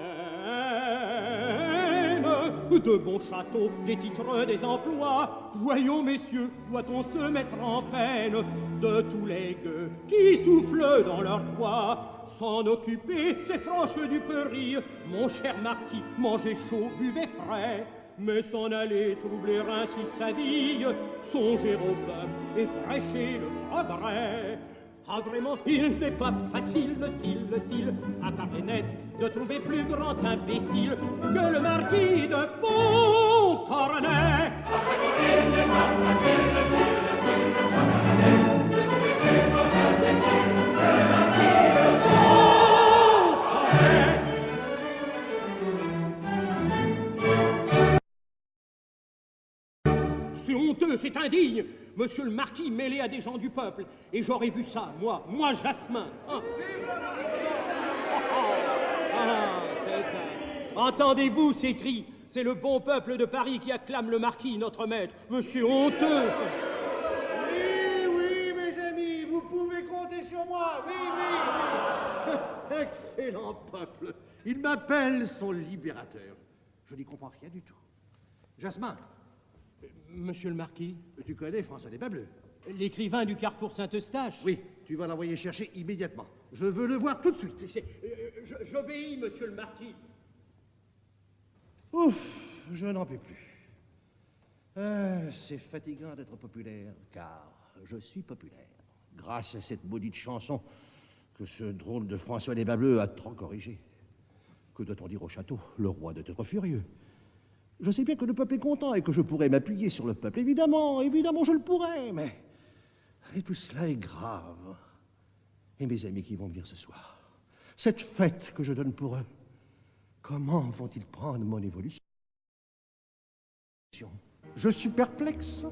[SPEAKER 14] de bons châteaux, des titres, des emplois, voyons, messieurs, doit-on se mettre en peine de tous les gueux qui soufflent dans leur toit? S'en occuper, c'est franche du péril, mon cher marquis, mangez chaud, buvez frais, mais s'en aller troubler ainsi sa vie, songer au peuple et prêcher le progrès. Ah, vraiment, il n'est pas facile, s'il, à parler net, de trouver plus grand imbécile que le marquis de Pontcornet. Ah, vraiment, il n'est pas facile, s'il, à parler net, de trouver plus grand imbécile que le marquis de Pontcornet. C'est honteux, c'est indigne. Monsieur le marquis mêlé à des gens du peuple. Et j'aurais vu ça, moi Jasmin. Ah, c'est ça. Entendez-vous ces cris? C'est le bon peuple de Paris qui acclame le marquis, notre maître. Monsieur honteux.
[SPEAKER 11] Oui, mes amis, vous pouvez compter sur moi. Oui. Excellent peuple. Il m'appelle son libérateur. Je n'y comprends rien du tout. Jasmin.
[SPEAKER 14] Monsieur le marquis.
[SPEAKER 11] Tu connais François des Bas-Bleus?
[SPEAKER 14] L'écrivain du carrefour Saint-Eustache?
[SPEAKER 11] Oui, tu vas l'envoyer chercher immédiatement. Je veux le voir tout de suite.
[SPEAKER 14] J'obéis, monsieur le marquis.
[SPEAKER 11] Ouf, je n'en peux plus. C'est fatigant d'être populaire, car je suis populaire. Grâce à cette maudite chanson que ce drôle de François des Bas-Bleus a trop corrigée. Que doit-on dire au château? Le roi doit être furieux. Je sais bien que le peuple est content et que je pourrais m'appuyer sur le peuple. Évidemment, je le pourrais, mais... Et tout cela est grave. Et mes amis qui vont venir ce soir, cette fête que je donne pour eux, comment vont-ils prendre mon évolution? Je suis perplexe.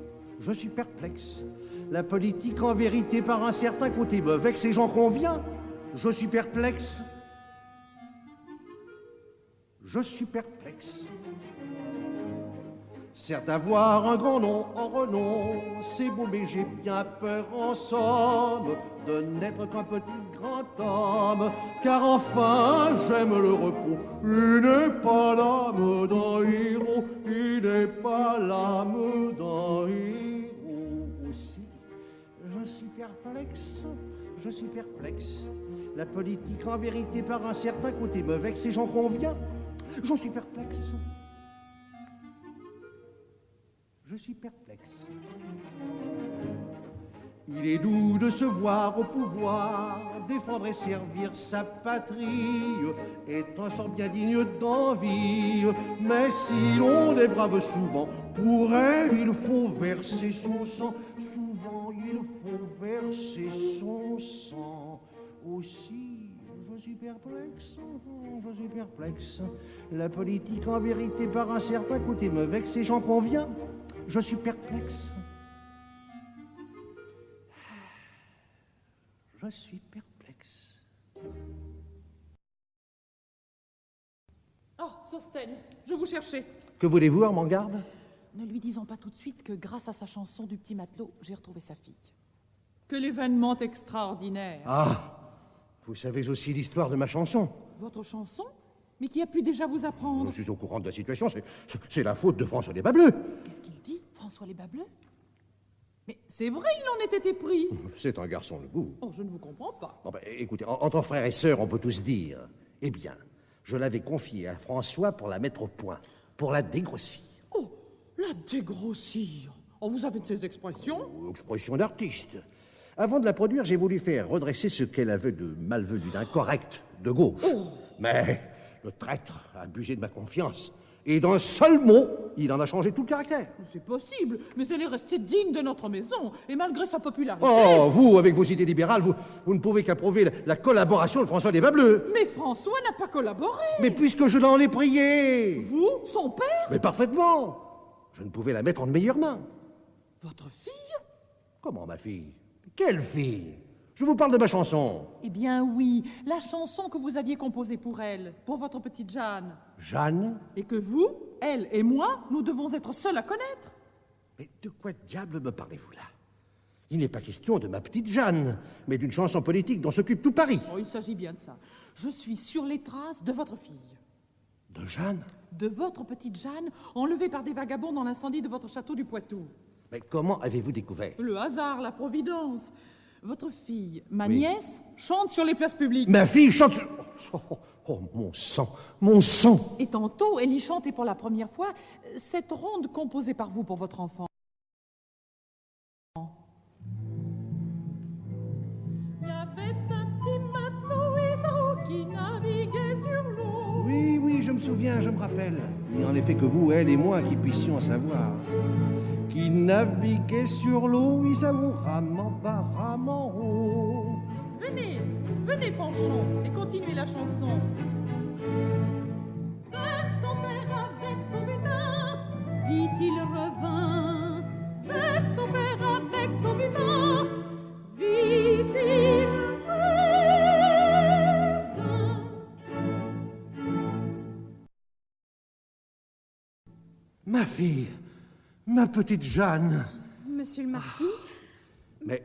[SPEAKER 11] La politique, en vérité, par un certain côté, me vexe et j'en conviens. Je suis perplexe. Certes, avoir un grand nom en renom, c'est beau, mais j'ai bien peur en somme de n'être qu'un petit grand homme, car enfin j'aime le repos. Il n'est pas l'âme d'un héros, aussi. Je suis perplexe. La politique, en vérité, par un certain côté, me vexe et j'en conviens. Je suis perplexe. Il est doux de se voir au pouvoir, défendre et servir sa patrie, est un sort bien digne d'envie. Mais si l'on est brave souvent, pour elle il faut verser son sang. Souvent il faut verser son sang aussi. Je suis perplexe. La politique, en vérité, par un certain côté, me vexe et j'en conviens. Je suis perplexe.
[SPEAKER 3] Oh, Sostène, je vous cherchais.
[SPEAKER 11] Que voulez-vous, Armand-Garde?
[SPEAKER 3] Ne lui disons pas tout de suite que grâce à sa chanson du petit matelot, j'ai retrouvé sa fille. Que l'événement extraordinaire.
[SPEAKER 11] Ah, vous savez aussi l'histoire de ma chanson.
[SPEAKER 3] Votre chanson? Mais qui a pu déjà vous apprendre?
[SPEAKER 11] Je suis au courant de la situation, c'est la faute de François des Bas-Bleus.
[SPEAKER 3] Qu'est-ce qu'il dit, François les Bas-Bleus? Mais c'est vrai, il en était épris.
[SPEAKER 11] C'est un garçon de goût.
[SPEAKER 3] Oh, je ne vous comprends pas.
[SPEAKER 11] Non, écoutez, entre frères et sœurs, on peut tous dire. Eh bien, je l'avais confiée à François pour la mettre au point, pour la dégrossir.
[SPEAKER 3] Oh, la dégrossir? Oh, vous avez de ces expressions?
[SPEAKER 11] Expression d'artiste. Avant de la produire, j'ai voulu faire redresser ce qu'elle avait de malvenu, d'incorrect, de gauche.
[SPEAKER 3] Oh.
[SPEAKER 11] Mais le traître a abusé de ma confiance. Et d'un seul mot, il en a changé tout le caractère.
[SPEAKER 3] C'est possible, mais elle est restée digne de notre maison, et malgré sa popularité...
[SPEAKER 11] Oh, vous, avec vos idées libérales, vous ne pouvez qu'approuver la collaboration de François des Bas Bleus.
[SPEAKER 3] Mais François n'a pas collaboré.
[SPEAKER 11] Mais puisque je l'en ai prié.
[SPEAKER 3] Vous, son père?
[SPEAKER 11] Mais parfaitement. Je ne pouvais la mettre en de meilleures mains.
[SPEAKER 3] Votre fille?
[SPEAKER 11] Comment, ma fille? Quelle fille? Je vous parle de ma chanson.
[SPEAKER 3] Eh bien oui, la chanson que vous aviez composée pour elle, pour votre petite Jeanne.
[SPEAKER 11] Jeanne?
[SPEAKER 3] Et que vous, elle et moi, nous devons être seuls à connaître.
[SPEAKER 11] Mais de quoi diable me parlez-vous là? Il n'est pas question de ma petite Jeanne, mais d'une chanson politique dont s'occupe tout Paris.
[SPEAKER 3] Oh, il s'agit bien de ça. Je suis sur les traces de votre fille.
[SPEAKER 11] De Jeanne?
[SPEAKER 3] De votre petite Jeanne, enlevée par des vagabonds dans l'incendie de votre château du Poitou.
[SPEAKER 11] Mais comment avez-vous découvert?
[SPEAKER 3] Le hasard, la providence. Votre fille, ma nièce, chante sur les places publiques.
[SPEAKER 11] Ma fille chante sur... Oh, mon sang, mon sang!
[SPEAKER 3] Et tantôt, elle y chantait pour la première fois cette ronde composée par vous pour votre enfant. Il y avait un petit matelot Isaou qui naviguait sur l'eau.
[SPEAKER 11] Oui, oui, je me souviens, je me rappelle. Il n'y en effet que vous, elle et moi qui puissions en savoir. Qui naviguait sur l'eau, Isaou, ramant bas, ramant haut.
[SPEAKER 3] Venez, venez, Fanchon, et continuez la chanson. Vers son père avec son butin, vite il revint. Vers son père avec son butin, vite il revint.
[SPEAKER 11] Ma fille, ma petite Jeanne.
[SPEAKER 9] Monsieur le marquis?
[SPEAKER 11] Mais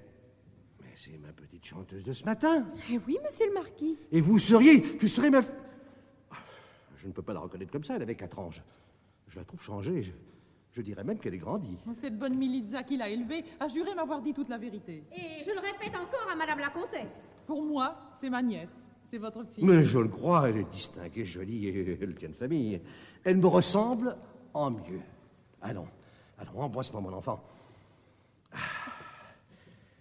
[SPEAKER 11] c'est ma petite chanteuse de ce matin.
[SPEAKER 9] Eh oui, monsieur le marquis.
[SPEAKER 11] Et vous serez ma... Je ne peux pas la reconnaître comme ça, elle avait 4 ans. Je la trouve changée. Je dirais même qu'elle est grandie.
[SPEAKER 3] Cette bonne Militza qui l'a élevée a juré m'avoir dit toute la vérité.
[SPEAKER 10] Et je le répète encore à Madame la Comtesse.
[SPEAKER 3] Pour moi, c'est ma nièce. C'est votre fille.
[SPEAKER 11] Mais je le crois, elle est distinguée, jolie, et elle tient de famille. Elle me ressemble en mieux. Allons, embrasse-moi, mon enfant.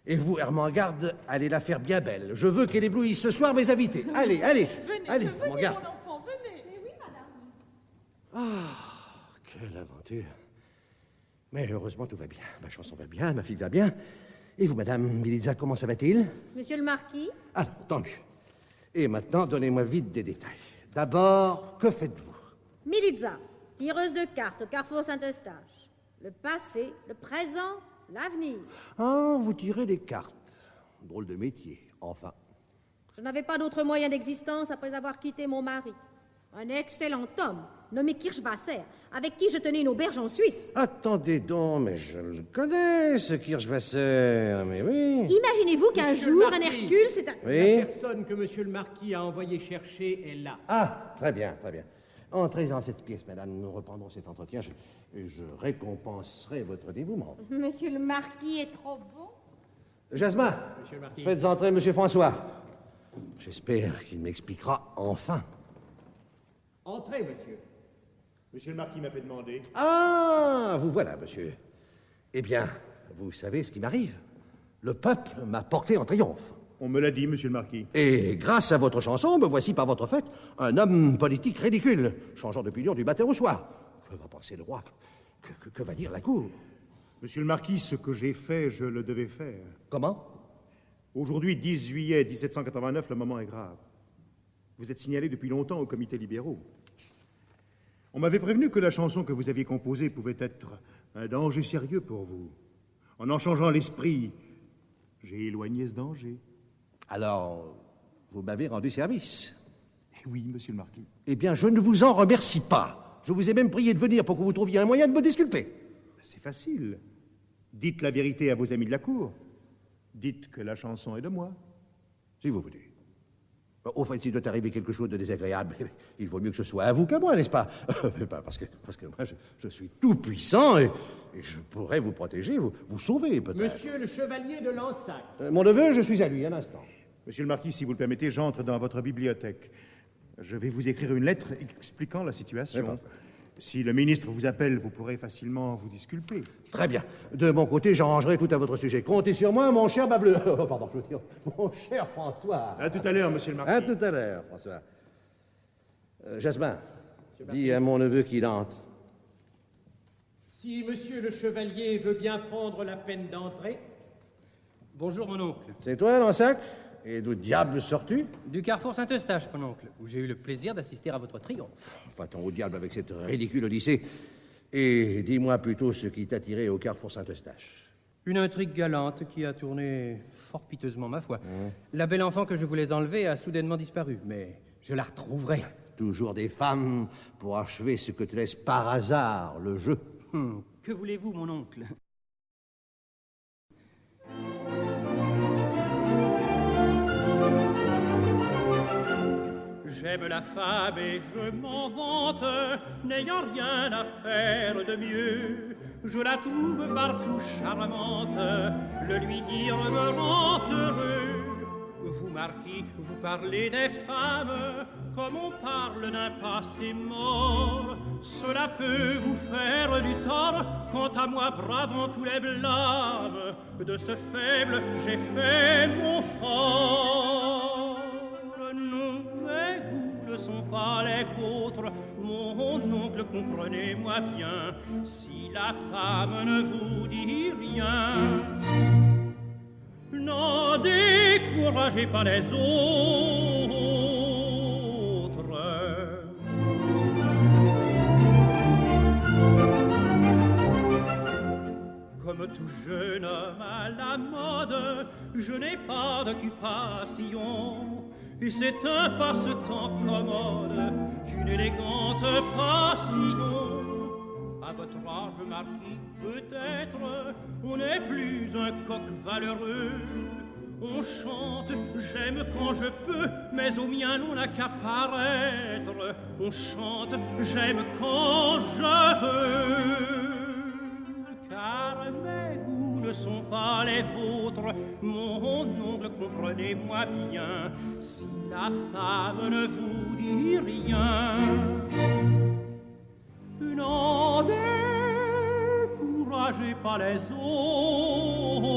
[SPEAKER 11] Et vous, Hermengarde, allez la faire bien belle. Je veux qu'elle éblouisse ce soir mes invités. Allez,
[SPEAKER 3] venez,
[SPEAKER 11] Hermengarde.
[SPEAKER 3] mon enfant, venez.
[SPEAKER 9] Eh oui, madame.
[SPEAKER 11] Quelle aventure. Mais heureusement, tout va bien. Ma chanson va bien, ma fille va bien. Et vous, Madame Militza, comment ça va-t-il?
[SPEAKER 10] Monsieur le marquis?
[SPEAKER 11] Ah, tant mieux. Et maintenant, donnez-moi vite des détails. D'abord, que faites-vous?
[SPEAKER 10] Militza, tireuse de cartes au carrefour Saint-Eustache. Le passé, le présent, l'avenir.
[SPEAKER 11] Ah, vous tirez des cartes. Drôle de métier, enfin.
[SPEAKER 10] Je n'avais pas d'autre moyen d'existence après avoir quitté mon mari. Un excellent homme, nommé Kirschwasser, avec qui je tenais une auberge en Suisse.
[SPEAKER 11] Attendez donc, mais je le connais, ce Kirschwasser, mais oui.
[SPEAKER 10] Imaginez-vous qu'un jour, un Hercule, c'est un...
[SPEAKER 11] Oui.
[SPEAKER 8] La personne que monsieur le marquis a envoyé chercher est là.
[SPEAKER 11] Ah, très bien, très bien. Entrez dans cette pièce, madame. Nous reprendrons cet entretien. Je récompenserai votre dévouement.
[SPEAKER 10] Monsieur le marquis est trop bon.
[SPEAKER 11] Jasmin,
[SPEAKER 8] Monsieur le marquis.
[SPEAKER 11] faites entrer monsieur François. J'espère qu'il m'expliquera enfin.
[SPEAKER 8] Entrez, monsieur.
[SPEAKER 7] Monsieur le marquis m'a fait demander.
[SPEAKER 11] Ah, vous voilà, monsieur. Eh bien, vous savez ce qui m'arrive. Le peuple m'a porté en triomphe.
[SPEAKER 7] On me l'a dit, monsieur le marquis.
[SPEAKER 11] Et grâce à votre chanson, me voici par votre fête un homme politique ridicule, changeant d'opinion du matin au soir. Que va penser le roi? Que va dire la cour?
[SPEAKER 7] Monsieur le marquis, ce que j'ai fait, je le devais faire.
[SPEAKER 11] Comment?
[SPEAKER 7] Aujourd'hui, 10 juillet 1789, le moment est grave. Vous êtes signalé depuis longtemps au comité libéraux. On m'avait prévenu que la chanson que vous aviez composée pouvait être un danger sérieux pour vous. En changeant l'esprit, j'ai éloigné ce danger.
[SPEAKER 11] Alors, vous m'avez rendu service.
[SPEAKER 7] Eh oui, monsieur le marquis.
[SPEAKER 11] Eh bien, je ne vous en remercie pas. Je vous ai même prié de venir pour que vous trouviez un moyen de me disculper.
[SPEAKER 7] C'est facile. Dites la vérité à vos amis de la cour. Dites que la chanson est de moi.
[SPEAKER 11] Si vous voulez. Au fait, s'il doit arriver quelque chose de désagréable, il vaut mieux que ce soit à vous qu'à moi, n'est-ce pas? Parce que moi, je suis tout puissant et je pourrais vous protéger, vous sauver, peut-être.
[SPEAKER 8] Monsieur le chevalier de Lansac.
[SPEAKER 11] Mon neveu, je suis à lui, un instant.
[SPEAKER 7] Monsieur le marquis, si vous le permettez, j'entre dans votre bibliothèque. Je vais vous écrire une lettre expliquant la situation. Si le ministre vous appelle, vous pourrez facilement vous disculper.
[SPEAKER 11] Très bien. De mon côté, j'arrangerai tout à votre sujet. Comptez sur moi, mon cher Bableu. Oh, pardon, je veux dire, mon cher François.
[SPEAKER 7] À tout à l'heure, monsieur le marquis.
[SPEAKER 11] À tout à l'heure, François. Jasmin, dis à mon neveu qu'il entre.
[SPEAKER 8] Si monsieur le chevalier veut bien prendre la peine d'entrer.
[SPEAKER 5] Bonjour, mon oncle.
[SPEAKER 11] C'est toi, Lansac? Et d'où diable sors-tu?
[SPEAKER 5] Du carrefour Saint-Eustache, mon oncle, où j'ai eu le plaisir d'assister à votre triomphe.
[SPEAKER 11] Va-t'en au diable avec cette ridicule odyssée. Et dis-moi plutôt ce qui t'a tiré au carrefour Saint-Eustache.
[SPEAKER 5] Une intrigue galante qui a tourné fort piteusement, ma foi. La belle enfant que je voulais enlever a soudainement disparu, mais je la retrouverai.
[SPEAKER 11] Toujours des femmes pour achever ce que te laisse par hasard le jeu.
[SPEAKER 5] Que voulez-vous, mon oncle?
[SPEAKER 14] J'aime la femme et je m'en vante, n'ayant rien à faire de mieux. Je la trouve partout charmante, le lui dire me rend heureux. Vous, marquis, vous parlez des femmes comme on parle d'un passé mort. Cela peut vous faire du tort, quant à moi, bravant tous les blâmes. De ce faible, j'ai fait mon fort. Non, mes goûts ne sont pas les vôtres, mon oncle, comprenez-moi bien. Si la femme ne vous dit rien, n'en découragez pas les autres. Comme tout jeune homme à la mode, je n'ai pas d'occupation. Et c'est un passe-temps commode qu'une élégante passion. À votre âge, marquis, peut-être, on n'est plus un coq valeureux. On chante, j'aime quand je peux, mais au mien l'on n'a qu'à paraître. On chante, j'aime quand je veux. Car mes goûts ne sont pas les vôtres, mon oncle, comprenez-moi bien. Si la femme ne vous dit rien, n'en découragez pas les autres.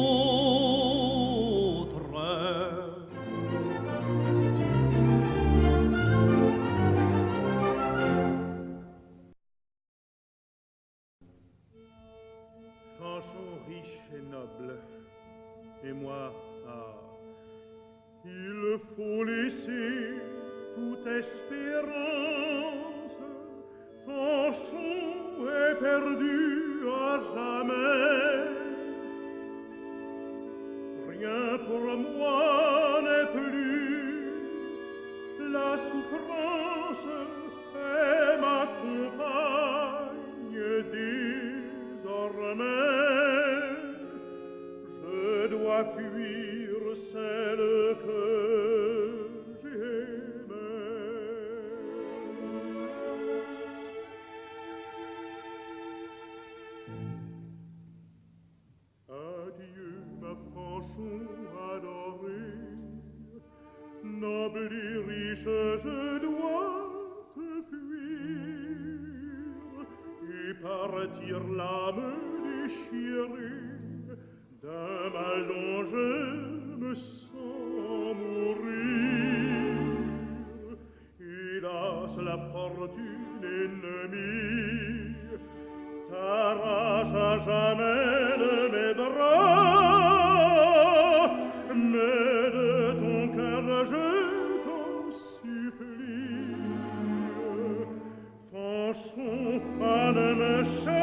[SPEAKER 6] Fanchon riche et noble, et moi, il faut laisser toute espérance. Fanchon est perdu à jamais. Rien pour moi n'est plus. La souffrance est ma compagne désormais. Je dois fuir celle que noble et riche, je dois te fuir et partir l'âme déchirée d'un mal dont je me sens mourir. Hélas, la fortune ennemie t'arrache à jamais de mes bras, mais de ton cœur je t'en supplie. Fanchon, ne me chasse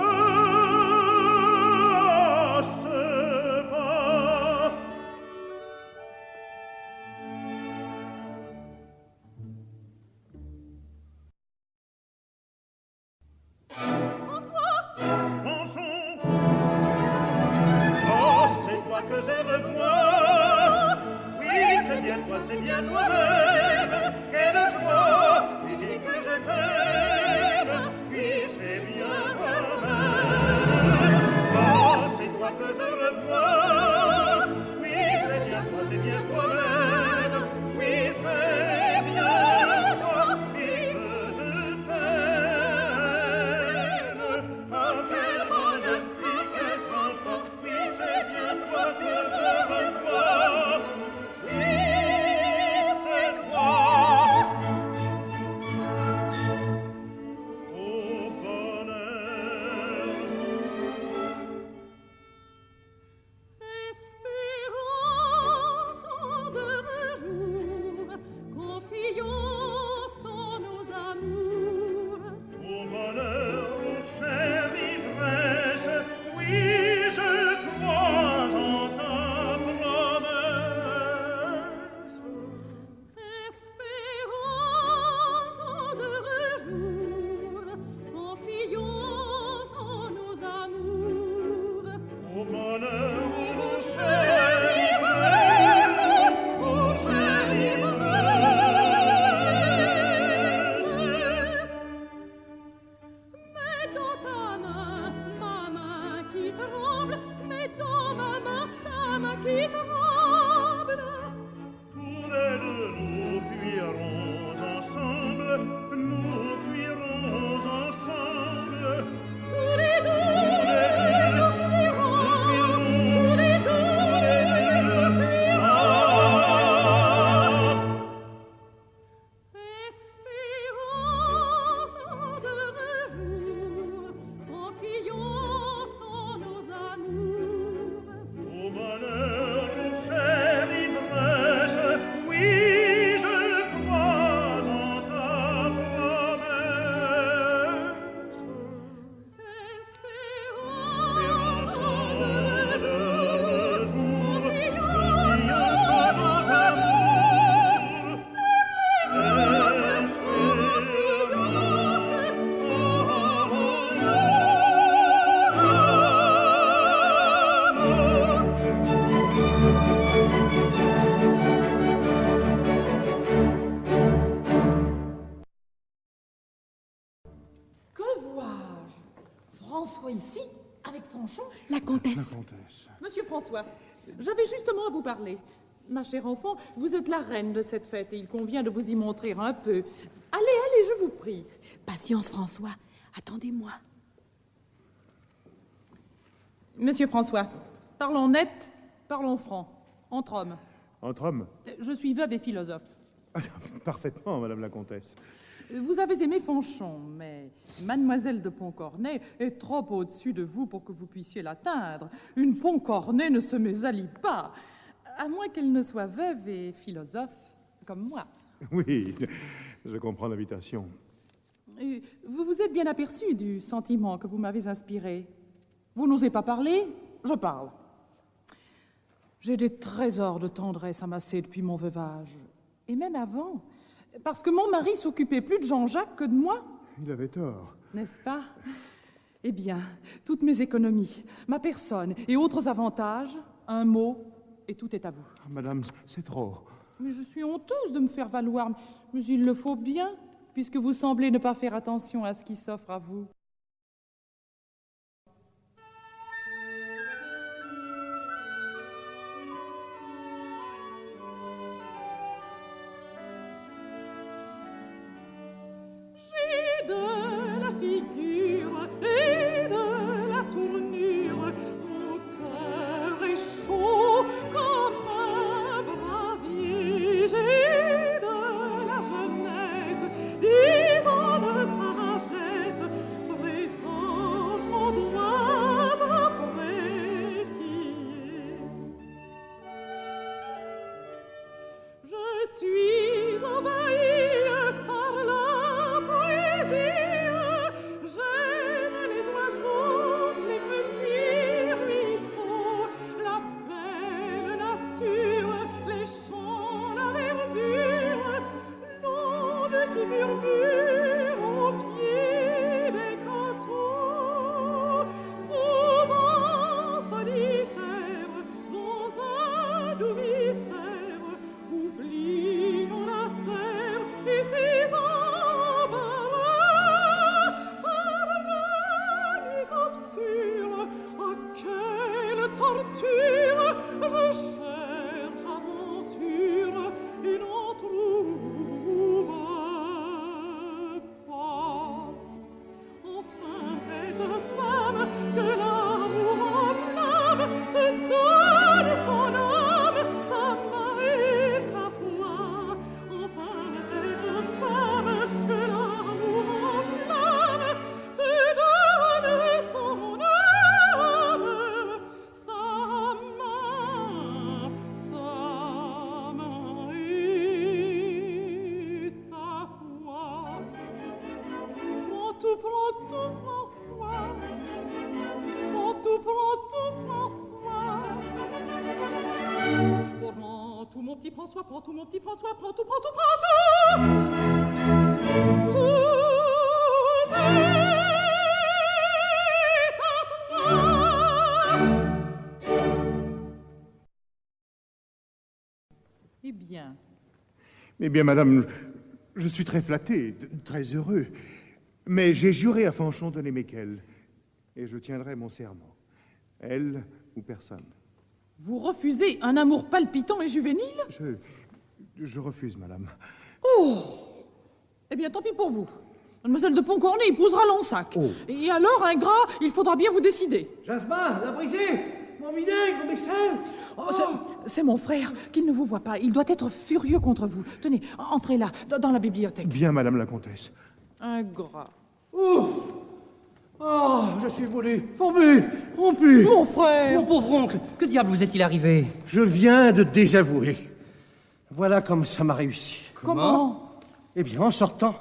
[SPEAKER 6] pas.
[SPEAKER 9] François!
[SPEAKER 6] Fanchon! Oh, c'est toi que je revois. Oui, c'est bien toi-même. Quelle joie, et dis que je t'aime. Oui, c'est bien toi-même. Oh, c'est toi que je revois. Oui, c'est bien toi-même. Oui, c'est bien toi, et que je t'aime. Oh, quel bonheur, oui, quel transport. Oui, c'est bien toi que je revois. Oui, c'est toi.
[SPEAKER 3] François ici, avec Fanchon?
[SPEAKER 9] La comtesse.
[SPEAKER 7] La comtesse.
[SPEAKER 3] Monsieur François, j'avais justement à vous parler. Ma chère enfant, vous êtes la reine de cette fête et il convient de vous y montrer un peu. Allez, je vous prie.
[SPEAKER 9] Patience, François. Attendez-moi.
[SPEAKER 3] Monsieur François, parlons net, parlons franc, entre hommes.
[SPEAKER 7] Entre hommes?
[SPEAKER 3] Je suis veuve et philosophe.
[SPEAKER 7] Parfaitement, madame la comtesse.
[SPEAKER 3] Vous avez aimé Fanchon, mais mademoiselle de Pontcornet est trop au-dessus de vous pour que vous puissiez l'atteindre. Une Pontcornet ne se mésallie pas, à moins qu'elle ne soit veuve et philosophe comme moi.
[SPEAKER 7] Oui, je comprends l'invitation.
[SPEAKER 3] Vous vous êtes bien aperçu du sentiment que vous m'avez inspiré. Vous n'osez pas parler, je parle. J'ai des trésors de tendresse amassés depuis mon veuvage, et même avant, parce que mon mari s'occupait plus de Jean-Jacques que de moi.
[SPEAKER 7] Il avait tort.
[SPEAKER 3] N'est-ce pas? Eh bien, toutes mes économies, ma personne et autres avantages, un mot, et tout est à vous.
[SPEAKER 7] Madame, c'est trop.
[SPEAKER 3] Mais je suis honteuse de me faire valoir, mais il le faut bien, puisque vous semblez ne pas faire attention à ce qui s'offre à vous. J'ai de la figure et de la tournure, mon cœur est chaud comme un brasier. J'ai de la jeunesse, 10 ans de sagesse, trésor qu'on doit apprécier. Je suis envahie par la poésie. J'aime les oiseaux, les petits ruisseaux, la belle nature, les champs, la verdure, l'onde qui murmure au pied des coteaux. Souvent solitaire, dans un doux mystère, oublions la terre et ses embarras. Par la nuit obscure, à quelle torture je cherche aventure et n'en trouve pas. Enfin, cette femme que l'amour enflamme te donne son âme, sa main et sa foi. Enfin, cette femme que l'amour enflamme te donne son âme, sa main et sa foi. Prends tout, François. Prends tout, François. Prends tout, mon petit François. Prends tout, mon petit François. Prends tout, prends tout, prends tout. Tout est à toi. Eh bien,
[SPEAKER 7] Eh bien, madame, je suis très flatté, très heureux. Mais j'ai juré à Fanchon de n'aimer qu'elle. Et je tiendrai mon serment. Elle ou personne.
[SPEAKER 3] vous refusez un amour palpitant et juvénile?
[SPEAKER 7] Je refuse, madame.
[SPEAKER 3] Oh! Eh bien, tant pis pour vous. Mademoiselle de Pontcornet épousera Lansac.
[SPEAKER 11] Oh.
[SPEAKER 3] Et alors, ingrat, il faudra bien vous décider.
[SPEAKER 11] Jasmin, la brisée, mon vinaigre, mes sels.
[SPEAKER 3] Oh, c'est mon frère, qu'il ne vous voit pas. Il doit être furieux contre vous. Tenez, entrez là, dans la bibliothèque.
[SPEAKER 7] Bien, madame la comtesse.
[SPEAKER 3] Ingrat.
[SPEAKER 11] Ouf! Oh, je suis volé, fourbu, rompu.
[SPEAKER 3] Mon frère!
[SPEAKER 5] Mon pauvre oncle, que diable vous est-il arrivé?
[SPEAKER 11] Je viens de désavouer. Voilà comme ça m'a réussi.
[SPEAKER 3] Comment?
[SPEAKER 11] Eh bien, en sortant,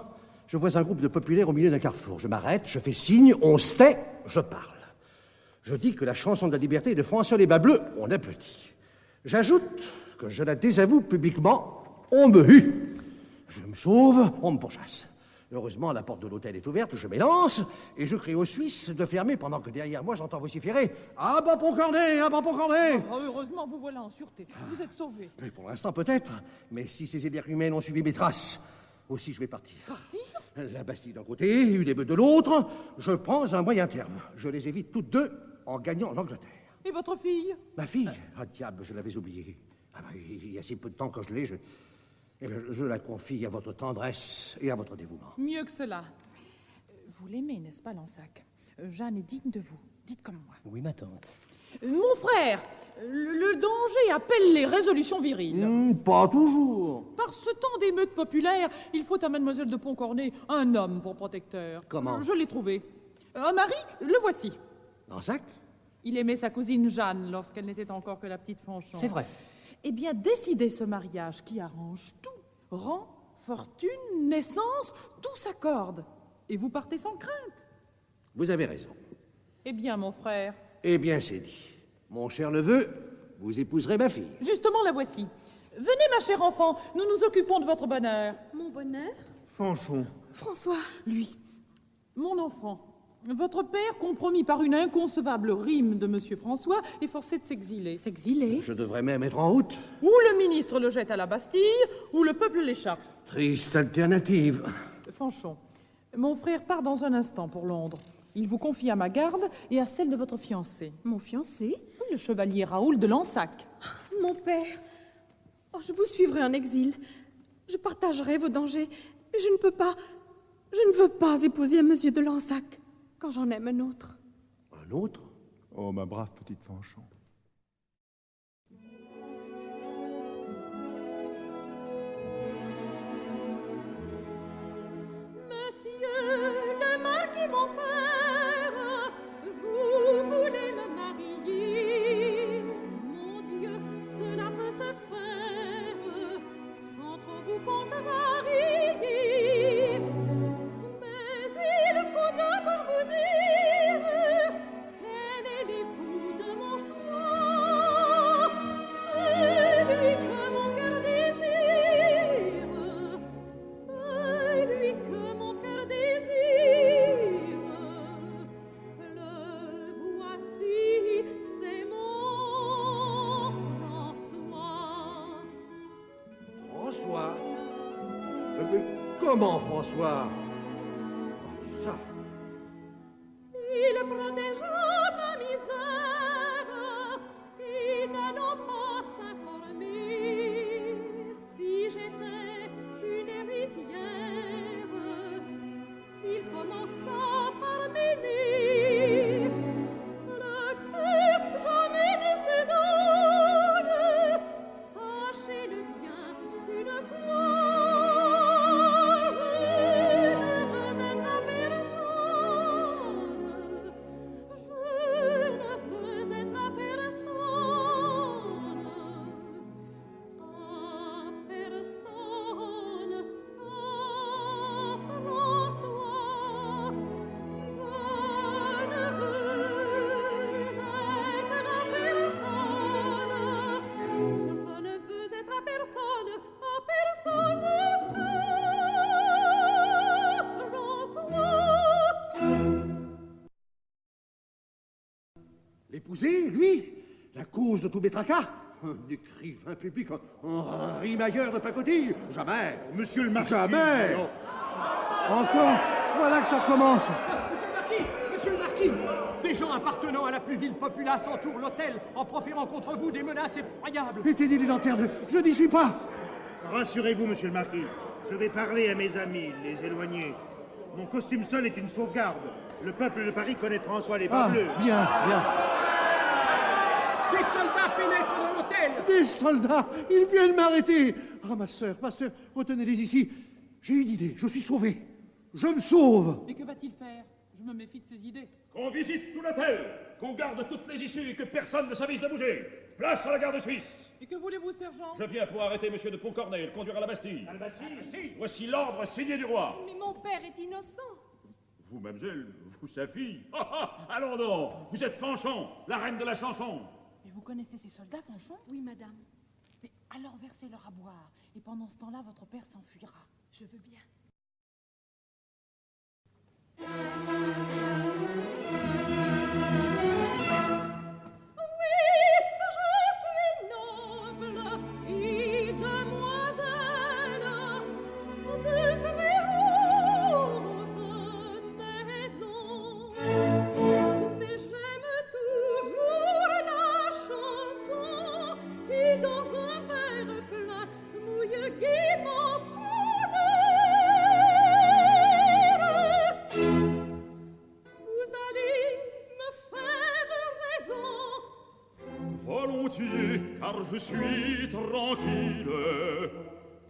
[SPEAKER 11] je vois un groupe de populaires au milieu d'un carrefour. Je m'arrête, je fais signe, on se tait, je parle. Je dis que la chanson de la liberté est de François les Bas Bleus, on applaudit. J'ajoute que je la désavoue publiquement, on me hue. Je me sauve, on me pourchasse. Heureusement, la porte de l'hôtel est ouverte, je m'élance, et je crie aux Suisses de fermer pendant que derrière moi j'entends vociférer « À bas Pontcornet, à bas Pontcornet !»
[SPEAKER 3] Oh, heureusement, vous voilà en sûreté. Vous êtes sauvé.
[SPEAKER 11] Mais pour l'instant peut-être, mais si ces énergumènes ont suivi mes traces, Aussi, je vais partir.
[SPEAKER 3] Partir?
[SPEAKER 11] La Bastille d'un côté, une émeute de l'autre. Je prends un moyen terme. Je les évite toutes deux en gagnant l'Angleterre.
[SPEAKER 3] Et votre fille?
[SPEAKER 11] Ma fille? Ah, diable, je l'avais oubliée. Ah, ben, il y a si peu de temps que je l'ai, eh bien, je la confie à votre tendresse et à votre dévouement.
[SPEAKER 3] Mieux que cela. Vous l'aimez, n'est-ce pas, Lansac? Jeanne est digne de vous. Dites comme moi.
[SPEAKER 5] Oui, ma tante.
[SPEAKER 3] Mon frère, le danger appelle les résolutions viriles.
[SPEAKER 11] Pas toujours.
[SPEAKER 3] Par ce temps d'émeute populaire, il faut à mademoiselle de Pontcornet un homme pour protecteur.
[SPEAKER 11] Comment?
[SPEAKER 3] Je l'ai trouvé. Un mari, le voici.
[SPEAKER 11] Lansac?
[SPEAKER 3] Il aimait sa cousine Jeanne lorsqu'elle n'était encore que la petite Fanchon.
[SPEAKER 5] C'est vrai.
[SPEAKER 3] Eh bien, décidez ce mariage qui arrange tout. Rang, fortune, naissance, tout s'accorde. Et vous partez sans crainte.
[SPEAKER 11] Vous avez raison.
[SPEAKER 3] Eh bien, mon frère.
[SPEAKER 11] Eh bien, c'est dit. Mon cher neveu, vous épouserez ma fille.
[SPEAKER 3] Justement, la voici. Venez, ma chère enfant, nous nous occupons de votre bonheur.
[SPEAKER 9] Mon bonheur?
[SPEAKER 7] Fanchon.
[SPEAKER 9] François.
[SPEAKER 3] Lui, mon enfant, votre père, compromis par une inconcevable rime de Monsieur François, est forcé de s'exiler. S'exiler?
[SPEAKER 11] Je devrais même être en route.
[SPEAKER 3] Ou le ministre le jette à la Bastille, ou le peuple l'échappe.
[SPEAKER 11] Triste alternative.
[SPEAKER 3] Fanchon, mon frère part dans un instant pour Londres. Il vous confie à ma garde et à celle de votre fiancé.
[SPEAKER 9] Mon fiancé?
[SPEAKER 3] Le chevalier Raoul de Lansac.
[SPEAKER 9] Mon père. Oh, je vous suivrai en exil. Je partagerai vos dangers. Je ne veux pas épouser monsieur de Lansac quand j'en aime un autre.
[SPEAKER 11] Un autre?
[SPEAKER 7] Oh, ma brave petite Fanchon.
[SPEAKER 2] Monsieur le marquis, mon père, vous voulez me marier. Mon Dieu, cela peut se faire sans trop vous contrarier. Mais il faut d'abord vous dire quel est l'époux de mon choix. Celui que mon cœur désire, celui que mon cœur désire. Le voici, c'est mon François.
[SPEAKER 11] François? Mais comment, François? Oh, ça.
[SPEAKER 2] Il protégea ma misère, il n'allons pas s'informer. Si j'étais une héritière, il commença par m'aimer. Le cœur jamais ne se donne, sachez-le bien une fois. Je ne veux être à personne, je ne veux être à personne, à François. Je ne veux être à personne, qu'à François.
[SPEAKER 11] L'épouser, lui? La cause de tous mes tracas? Un écrivain public, un rimailleur de pacotille? Jamais!
[SPEAKER 7] Monsieur le marquis.
[SPEAKER 11] Jamais! Encore? Voilà que ça commence!
[SPEAKER 14] Monsieur le marquis, des gens appartenant à la plus vile populace entourent l'hôtel en proférant contre vous des menaces effroyables.
[SPEAKER 11] Éteignez les lanternes, je n'y suis pas!
[SPEAKER 7] Rassurez-vous, monsieur le marquis. Je vais parler à mes amis, les éloigner. Mon costume seul est une sauvegarde. Le peuple de Paris connaît François les bas
[SPEAKER 11] Ah,
[SPEAKER 7] bleus.
[SPEAKER 11] bien, bien.
[SPEAKER 14] Des soldats pénètrent dans l'hôtel.
[SPEAKER 11] Des soldats! Ils viennent m'arrêter! Ah, ma sœur, retenez-les ici. J'ai une idée, je suis sauvé. Je me sauve!
[SPEAKER 3] Et que va-t-il faire? Je me méfie de ses idées.
[SPEAKER 13] Qu'on visite tout l'hôtel, qu'on garde toutes les issues et que personne ne s'avise de bouger. Place à la garde suisse.
[SPEAKER 3] Et que voulez-vous, sergent?
[SPEAKER 13] Je viens pour arrêter monsieur de Pontcornet et le conduire à la Bastille.
[SPEAKER 7] À la Bastille.
[SPEAKER 13] Voici l'ordre signé du roi.
[SPEAKER 9] Mais mon père est innocent.
[SPEAKER 13] Vous, mademoiselle, vous, sa fille. Allons donc, vous êtes Fanchon, la reine de la chanson.
[SPEAKER 3] Mais vous connaissez ces soldats, Fanchon?
[SPEAKER 9] Oui, madame.
[SPEAKER 3] Mais alors versez-leur à boire, et pendant ce temps-là, votre père s'enfuira.
[SPEAKER 9] Je veux bien.
[SPEAKER 2] Noble et demoiselle, de
[SPEAKER 4] je suis tranquille.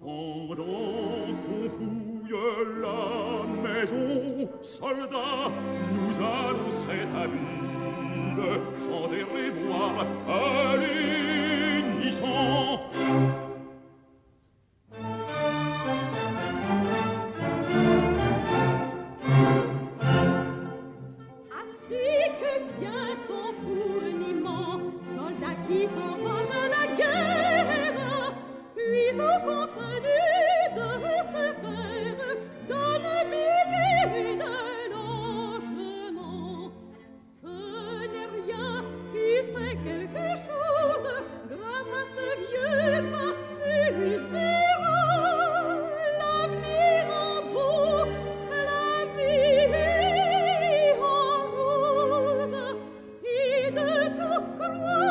[SPEAKER 4] Pendant qu'on fouille la maison, soldats, nous allons s'établir, chanter et boire à l'unisson.
[SPEAKER 9] Qui t'envoie à la guerre, puis au contenu de ses vers, dans le milieu de l'enchaînement. Ce n'est rien, puis c'est quelque chose, grâce à ce vieux pas, tu verras l'avenir en beau, la vie en rose, et de tout croire.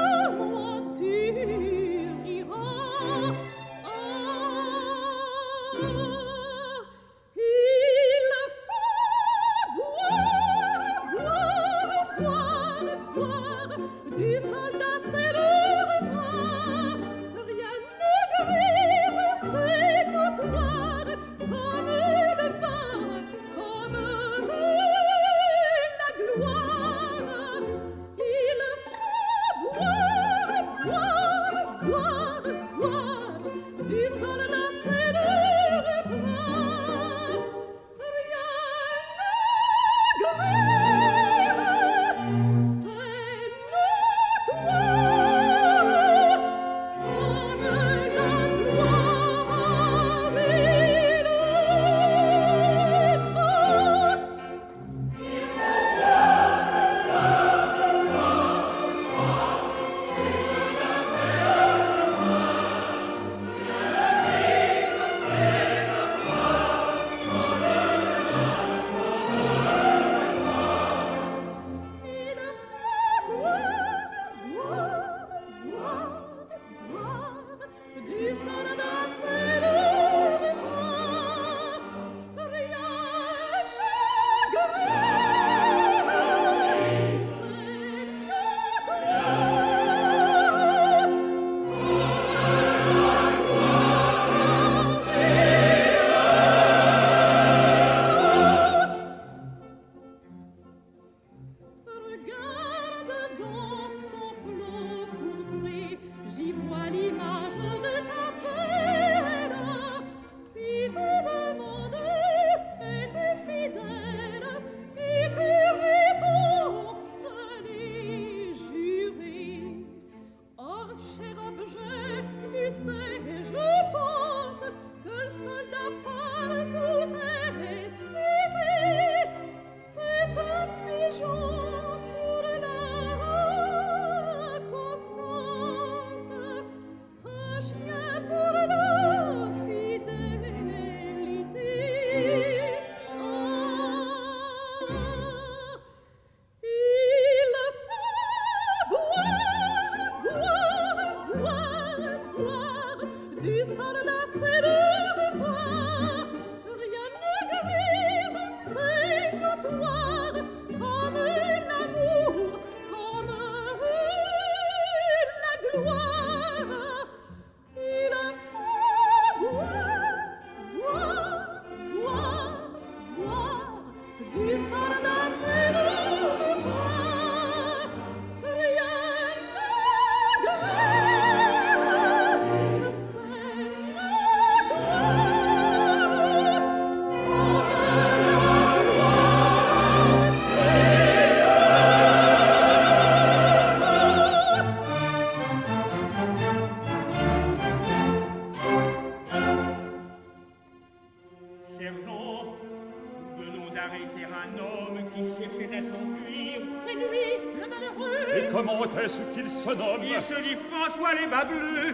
[SPEAKER 4] Est-ce qu'il se nomme?
[SPEAKER 15] Il se dit François les bas bleus.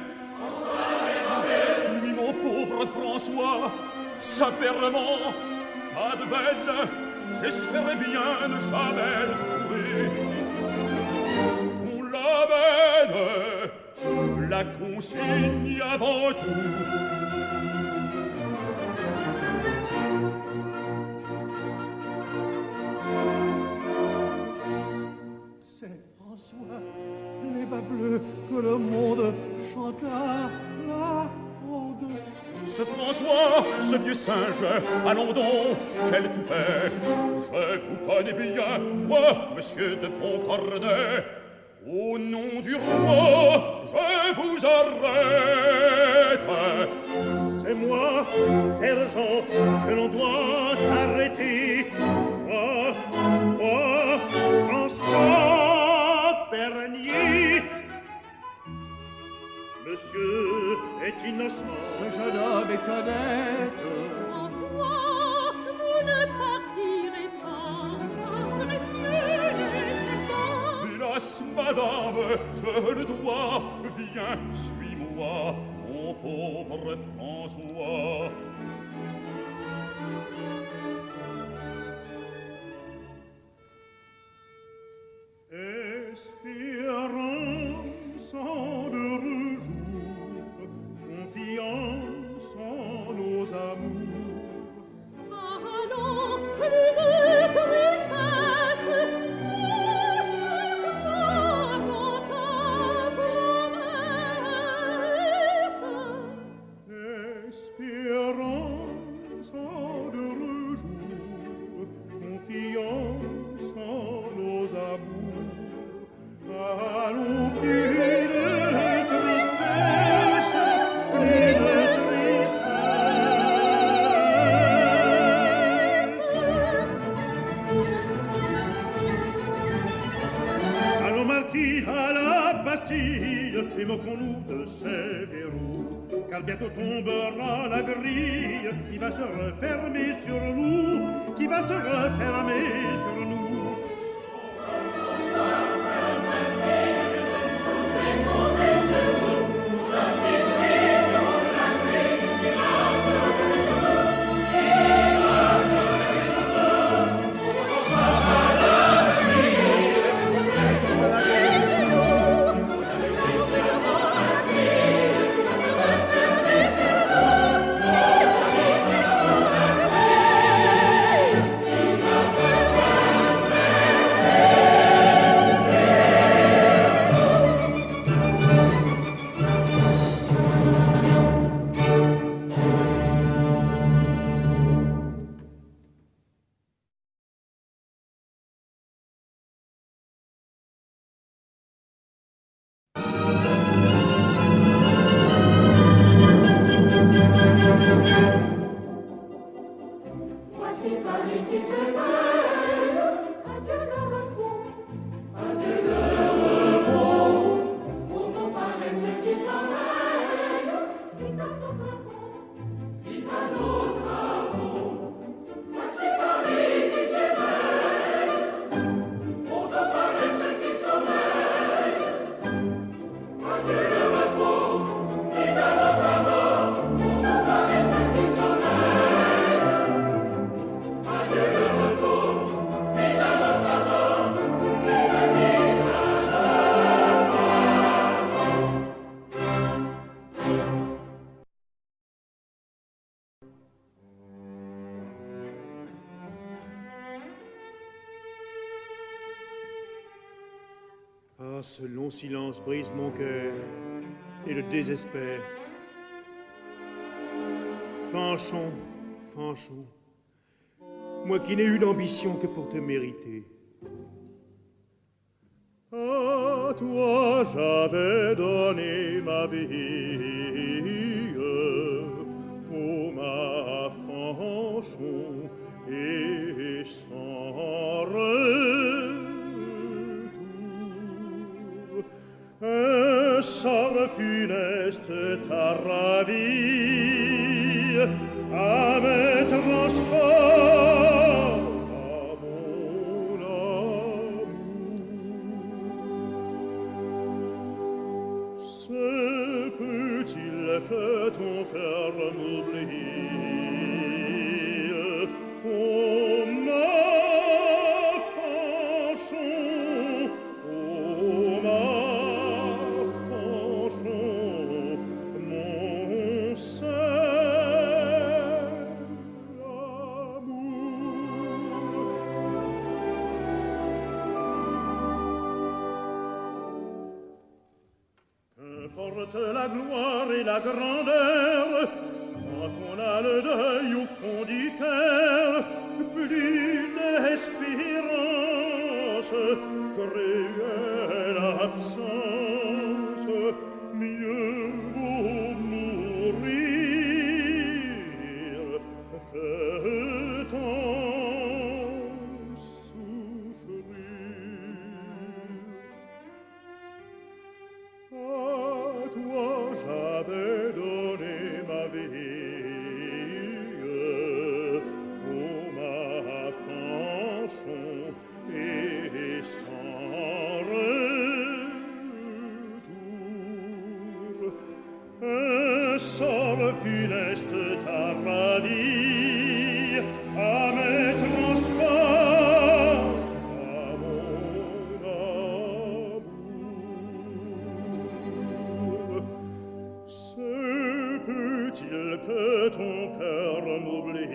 [SPEAKER 4] Lui, mon pauvre François, simpèrement, pas de veine, j'espérais bien ne jamais le trouver. Qu'on l'amène, la consigne avant tout.
[SPEAKER 6] C'est François, les bas bleus que le monde chante
[SPEAKER 4] ce François, ce vieux singe, allons donc, quel toupet. Je vous connais bien, moi, monsieur de Pontcornet. Au nom du roi, je vous arrête.
[SPEAKER 6] C'est moi, sergent, que l'on doit arrêter. Moi, François Bernier. Monsieur est innocent.
[SPEAKER 11] Ce jeune homme est honnête.
[SPEAKER 9] François, vous ne partirez pas, car ce messieurs n'est pas.
[SPEAKER 4] Hélas, madame, je le dois. Viens, suis-moi, mon pauvre François.
[SPEAKER 6] Espérance en heureux jour, confiance en nos amours.
[SPEAKER 9] Allons, plus de tristesse, chaque mois en ta promesse.
[SPEAKER 6] Espérance en heureux jour, confiance en nos amours. Allons, plus de tristesse, plus de tristesse. Allons, marquis, à la Bastille, et moquons-nous de ces verrous, car bientôt tombera la grille qui va se refermer sur nous, qui va se refermer sur nous.
[SPEAKER 2] Voici Paris qui se mêle, adieu le repos, adieu le repos. Pour comparer ceux qui s'en mêlent, vite à nos travaux, vite à nos travaux. Voici Paris qui se mêle, pour comparer ceux qui s'en mêlent, adieu le repos, vite à nos travaux, pour comparer ceux qui s'en mêlent.
[SPEAKER 6] Ah, ce long silence brise mon cœur et le désespère. Fanchon, Fanchon, moi qui n'ai eu d'ambition que pour te mériter. À toi j'avais donné ma vie, ô ma Fanchon, et sans retour. Un sort funeste t'a ravi, à mes transports, à mon amour. Se peut-il que ton cœur m'oublie, ô ma Fanchon, ô ma la gloire et la grandeur, quand pas le deuil au fond du cœur, plus d'espérance, cruelle absence, mieux vaut mourir que tant souffrir. À toi j'avais donné ma vie, ô ma fanchon, et sans retour. Un sort funeste t'a ravi à mes transports, à mon amour. Se peut-il que ton cœur m'oublie,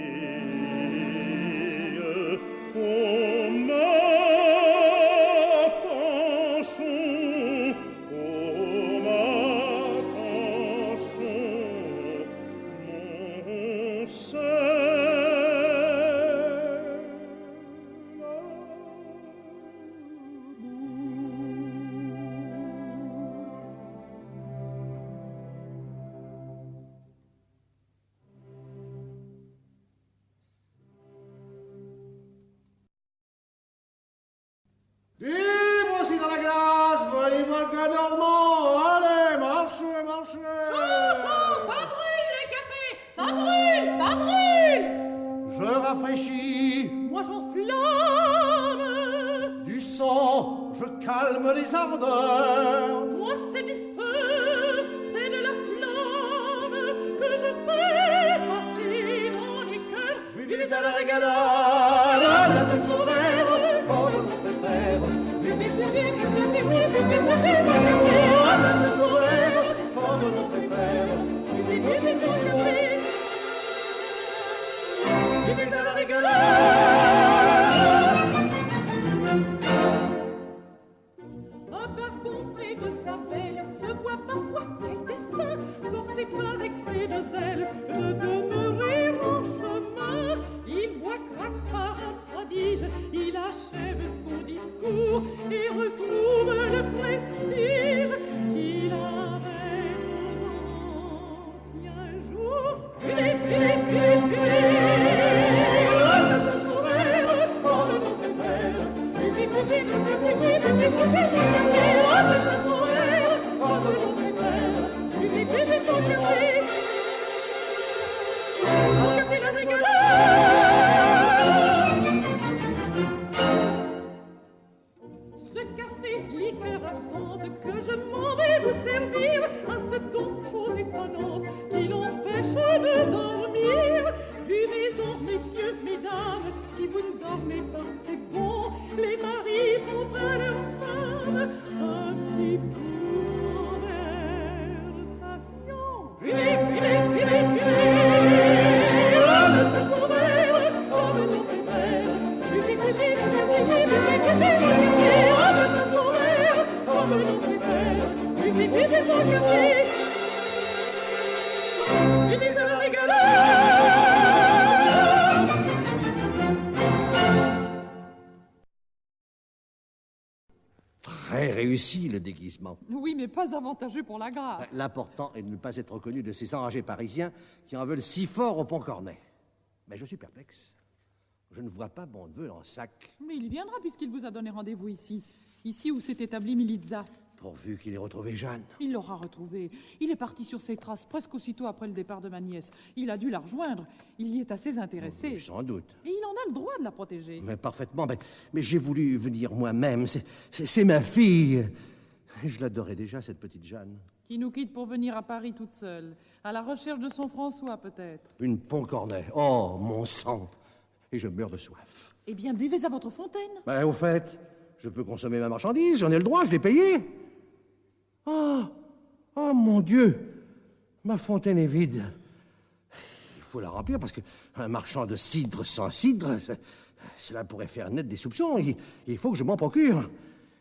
[SPEAKER 6] ô ma fanchon, ô ma fanchon, mon seul
[SPEAKER 11] Libre aussi dans la glace, les volcans normands, allez, marchez, marchez.
[SPEAKER 3] Chaud, ça brûle le café, ça brûle, ça brûle.
[SPEAKER 11] Je rafraîchis.
[SPEAKER 3] Moi j'enflamme.
[SPEAKER 11] Du sang, je calme les ardeurs.
[SPEAKER 3] Moi c'est du feu, c'est de la flamme que je fais passer dans les cœurs.
[SPEAKER 11] Buvez à la régalade, la tête sur l'air, comme on préfère. Buvez à la tête sur l'air, comme on préfère. Buvez à la régalade.
[SPEAKER 3] Un barbon près de sa belle se voit parfois quel destin, forcé par excès de zèle de demeurer en chemin. Il boit craque par un prodige, il achève son discours et retrouve le prestige qu'il avait aux anciens jours. Ce café, liqueur ardente que je m'en vais vous servir, a ce ton chose étonnante qui l'empêche de dormir. Buvez-en, messieurs, mesdames, si vous ne dormez pas, c'est bon. Les maris font à leur femme un petit conversation. Buvez, buvez, buvez, buvez, le temps son verre, comme l'on préfère. Buvez, buvez, buvez, buvez, buvez, buvez, le temps son verre, comme l'on préfère. Buvez, buvez, mon café, buvez à la régalade.
[SPEAKER 11] Très réussi le déguisement.
[SPEAKER 3] Oui, mais pas avantageux pour la grâce.
[SPEAKER 11] L'important est de ne pas être reconnu de ces enragés parisiens qui en veulent si fort au Pont-Cornet. Mais je suis perplexe. Je ne vois pas mon neveu en sac.
[SPEAKER 3] Mais il viendra puisqu'il vous a donné rendez-vous ici. Ici où s'est établi Militza.
[SPEAKER 11] Pourvu qu'il ait retrouvé Jeanne.
[SPEAKER 3] Il l'aura retrouvée. Il est parti sur ses traces presque aussitôt après le départ de ma nièce. Il a dû la rejoindre. Il y est assez intéressé.
[SPEAKER 11] Oui, sans doute.
[SPEAKER 3] Et il en a le droit de la protéger.
[SPEAKER 11] Mais parfaitement. Mais j'ai voulu venir moi-même. C'est ma fille. Je l'adorais déjà, cette petite Jeanne.
[SPEAKER 3] Qui nous quitte pour venir à Paris toute seule. À la recherche de son François, peut-être.
[SPEAKER 11] Une Pont-Cornet. Oh, mon sang. Et je meurs de soif.
[SPEAKER 3] Eh bien, buvez à votre fontaine.
[SPEAKER 11] Au fait, je peux consommer ma marchandise. J'en ai le droit, je l'ai payée. Oh, mon Dieu. Ma fontaine est vide. Il faut la remplir parce qu'un marchand de cidre sans cidre, cela pourrait faire naître des soupçons. Il faut que je m'en procure.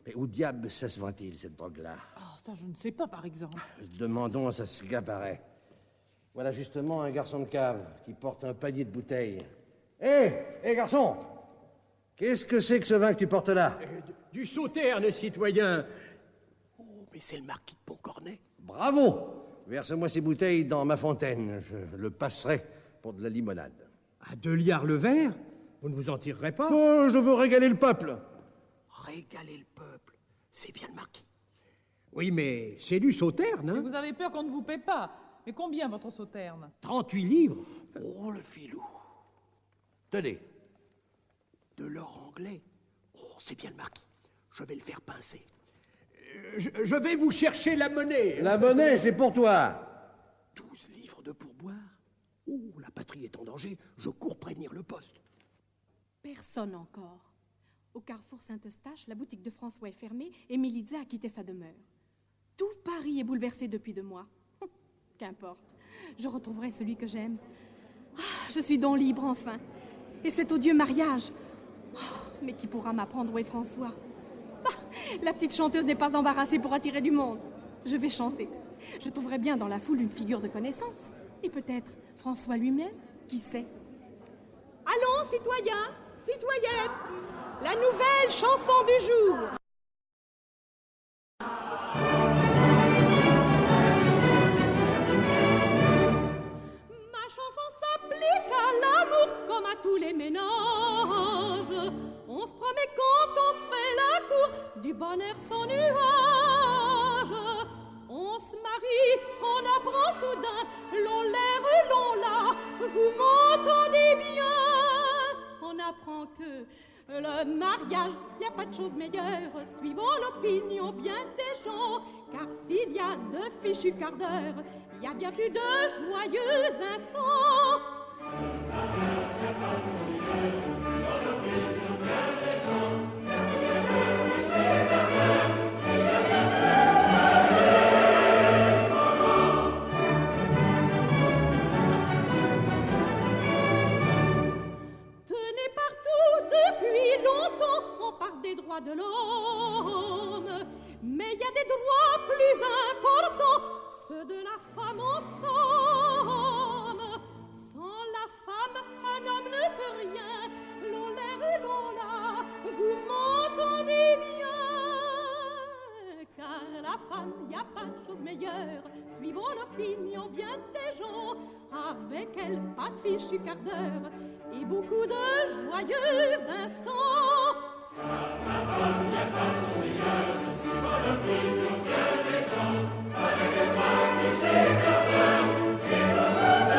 [SPEAKER 11] Mais où diable ça se vend-il, cette drogue-là?
[SPEAKER 3] Oh, ça, je ne sais pas, par exemple.
[SPEAKER 11] Demandons à ce Gabaret. Voilà justement un garçon de cave qui porte un panier de bouteilles. Hé, garçon! Qu'est-ce que c'est que ce vin que tu portes là?
[SPEAKER 8] Du Sauterne, citoyen. Oh, mais c'est le marquis de Pontcornet.
[SPEAKER 11] Bravo! Verse-moi ces bouteilles dans ma fontaine. Je le passerai pour de la limonade.
[SPEAKER 8] À 2 liards le verre? Vous ne vous en tirerez pas?
[SPEAKER 11] Oh, je veux régaler le peuple.
[SPEAKER 8] Régaler le peuple, c'est bien le marquis. Oui, mais c'est du Sauterne, hein?
[SPEAKER 3] Vous avez peur qu'on ne vous paie pas. Mais combien votre Sauterne?
[SPEAKER 8] 38 livres. Oh, le filou.
[SPEAKER 11] Tenez.
[SPEAKER 8] De l'or anglais. Oh, c'est bien le marquis. Je vais le faire pincer. Je vais vous chercher la monnaie.
[SPEAKER 11] La monnaie, c'est pour toi.
[SPEAKER 8] 12 livres de pourboire. Oh, la patrie est en danger. Je cours prévenir le poste.
[SPEAKER 9] Personne encore. Au carrefour Saint-Eustache, la boutique de François est fermée et Militza a quitté sa demeure. Tout Paris est bouleversé depuis 2 mois. Qu'importe, je retrouverai celui que j'aime. Je suis donc libre enfin. Et cet odieux mariage. Mais qui pourra m'apprendre où est François? La petite chanteuse n'est pas embarrassée pour attirer du monde. Je vais chanter. Je trouverai bien dans la foule une figure de connaissance. Et peut-être François lui-même, qui sait? Allons, citoyens, citoyennes, la nouvelle chanson du jour. Ma chanson s'applique à l'amour comme à tous les ménages. On se promet quand on se fait la cour du bonheur sans nuage. On se marie, on apprend soudain, l'on l'air, l'on l'a. Vous m'entendez bien? On apprend que le mariage, y a pas de chose meilleure, suivant l'opinion bien des gens. Car s'il y a de fichus quarts d'heure, y a bien plus de joyeux instants. Depuis longtemps, on parle des droits de l'homme, mais il y a des droits plus importants, ceux de la femme en somme. Sans la femme, un homme ne peut rien, l'on l'air et l'on l'a, vous m'entendez bien? Car la femme, y a pas de chose meilleure, suivant l'opinion bien des gens, avec elle, pas de fichu quart d'heure, et beaucoup de joyeux instants. La femme, y a pas de chose meilleure, suivant l'opinion bien des gens, avec elle, pas de fichu quart d'heure, et beaucoup de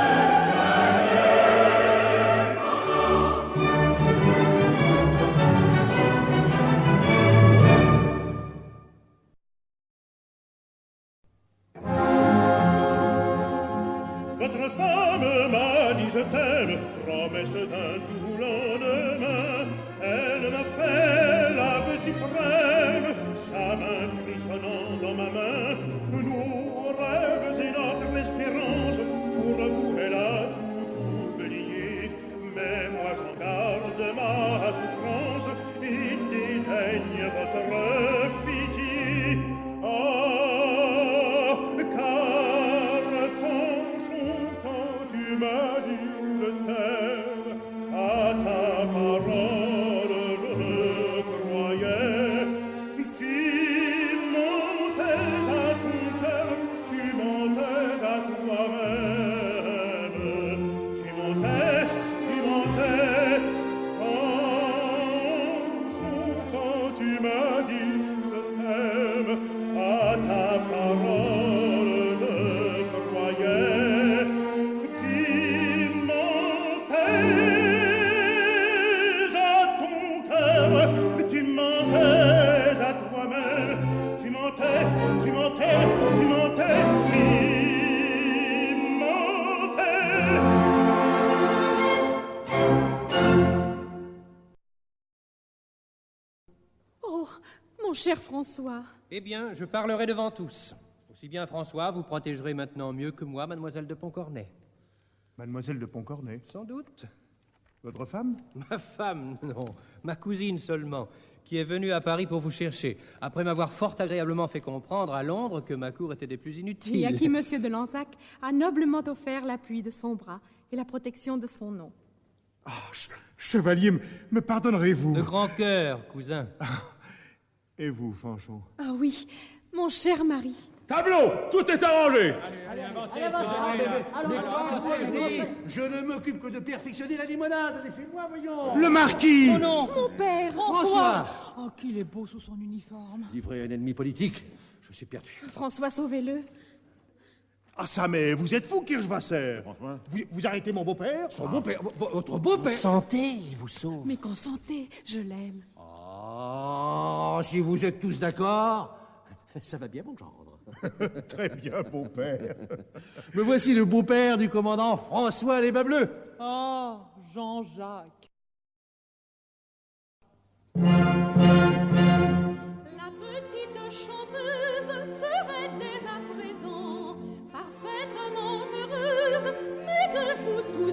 [SPEAKER 6] Votre femme m'a dit je t'aime, promesse d'un doux lendemain. Elle m'a fait l'aveu suprême, sa main frissonnant dans ma main. Nos rêves et notre espérance, pour vous elle a tout oublié. Mais moi j'en garde ma souffrance et dédaigne votre pitié. Tu m'as dit je t'aime, à ta parole je croyais. Tu mentais à ton cœur, tu mentais à toi-même. Tu mentais, Fanchon, quand tu m'as dit je t'aime, à ta parole je croyais. Tu mentais à toi-même, tu mentais.
[SPEAKER 9] Oh, mon cher François.
[SPEAKER 5] Eh bien, je parlerai devant tous. Aussi bien François, vous protégerez maintenant mieux que moi mademoiselle de Pontcornet.
[SPEAKER 7] Mademoiselle de Pontcornet?
[SPEAKER 5] Sans doute.
[SPEAKER 7] Votre femme?
[SPEAKER 5] Ma femme, non. Ma cousine seulement. qui est venu à Paris pour vous chercher, après m'avoir fort agréablement fait comprendre à Londres que ma cour était des plus inutiles.
[SPEAKER 9] Et à qui Monsieur de Lansac a noblement offert l'appui de son bras et la protection de son nom.
[SPEAKER 7] Ah, chevalier, me pardonnerez-vous?
[SPEAKER 5] De grand cœur, cousin.
[SPEAKER 7] Et vous, Fanchon?
[SPEAKER 9] Ah oui, mon cher mari.
[SPEAKER 13] Tableau, tout est arrangé.
[SPEAKER 11] Mais quand je vous le dis, je ne m'occupe que de perfectionner la limonade. Laissez-moi, voyons.
[SPEAKER 7] Le marquis!
[SPEAKER 3] Oh non!
[SPEAKER 9] Mon père,
[SPEAKER 11] François!
[SPEAKER 3] Oh, qu'il est beau sous son uniforme.
[SPEAKER 11] Livré à un ennemi politique, je suis perdu.
[SPEAKER 9] François, sauvez-le.
[SPEAKER 7] Ah ça, mais vous êtes fou, Kirschwasser.
[SPEAKER 13] François?
[SPEAKER 7] Vous arrêtez mon beau-père?
[SPEAKER 11] Son beau-père, votre beau-père.
[SPEAKER 5] Santé, il vous sauve.
[SPEAKER 9] Mais consentez, je l'aime.
[SPEAKER 11] Ah, si vous êtes tous d'accord, ça va bien, mon gendre.
[SPEAKER 7] Très bien, beau-père.
[SPEAKER 11] Me voici le beau-père du commandant François Les Bas Bleus.
[SPEAKER 3] Oh, Jean-Jacques.
[SPEAKER 9] La petite chanteuse serait dès à présent parfaitement heureuse, mais de vous tous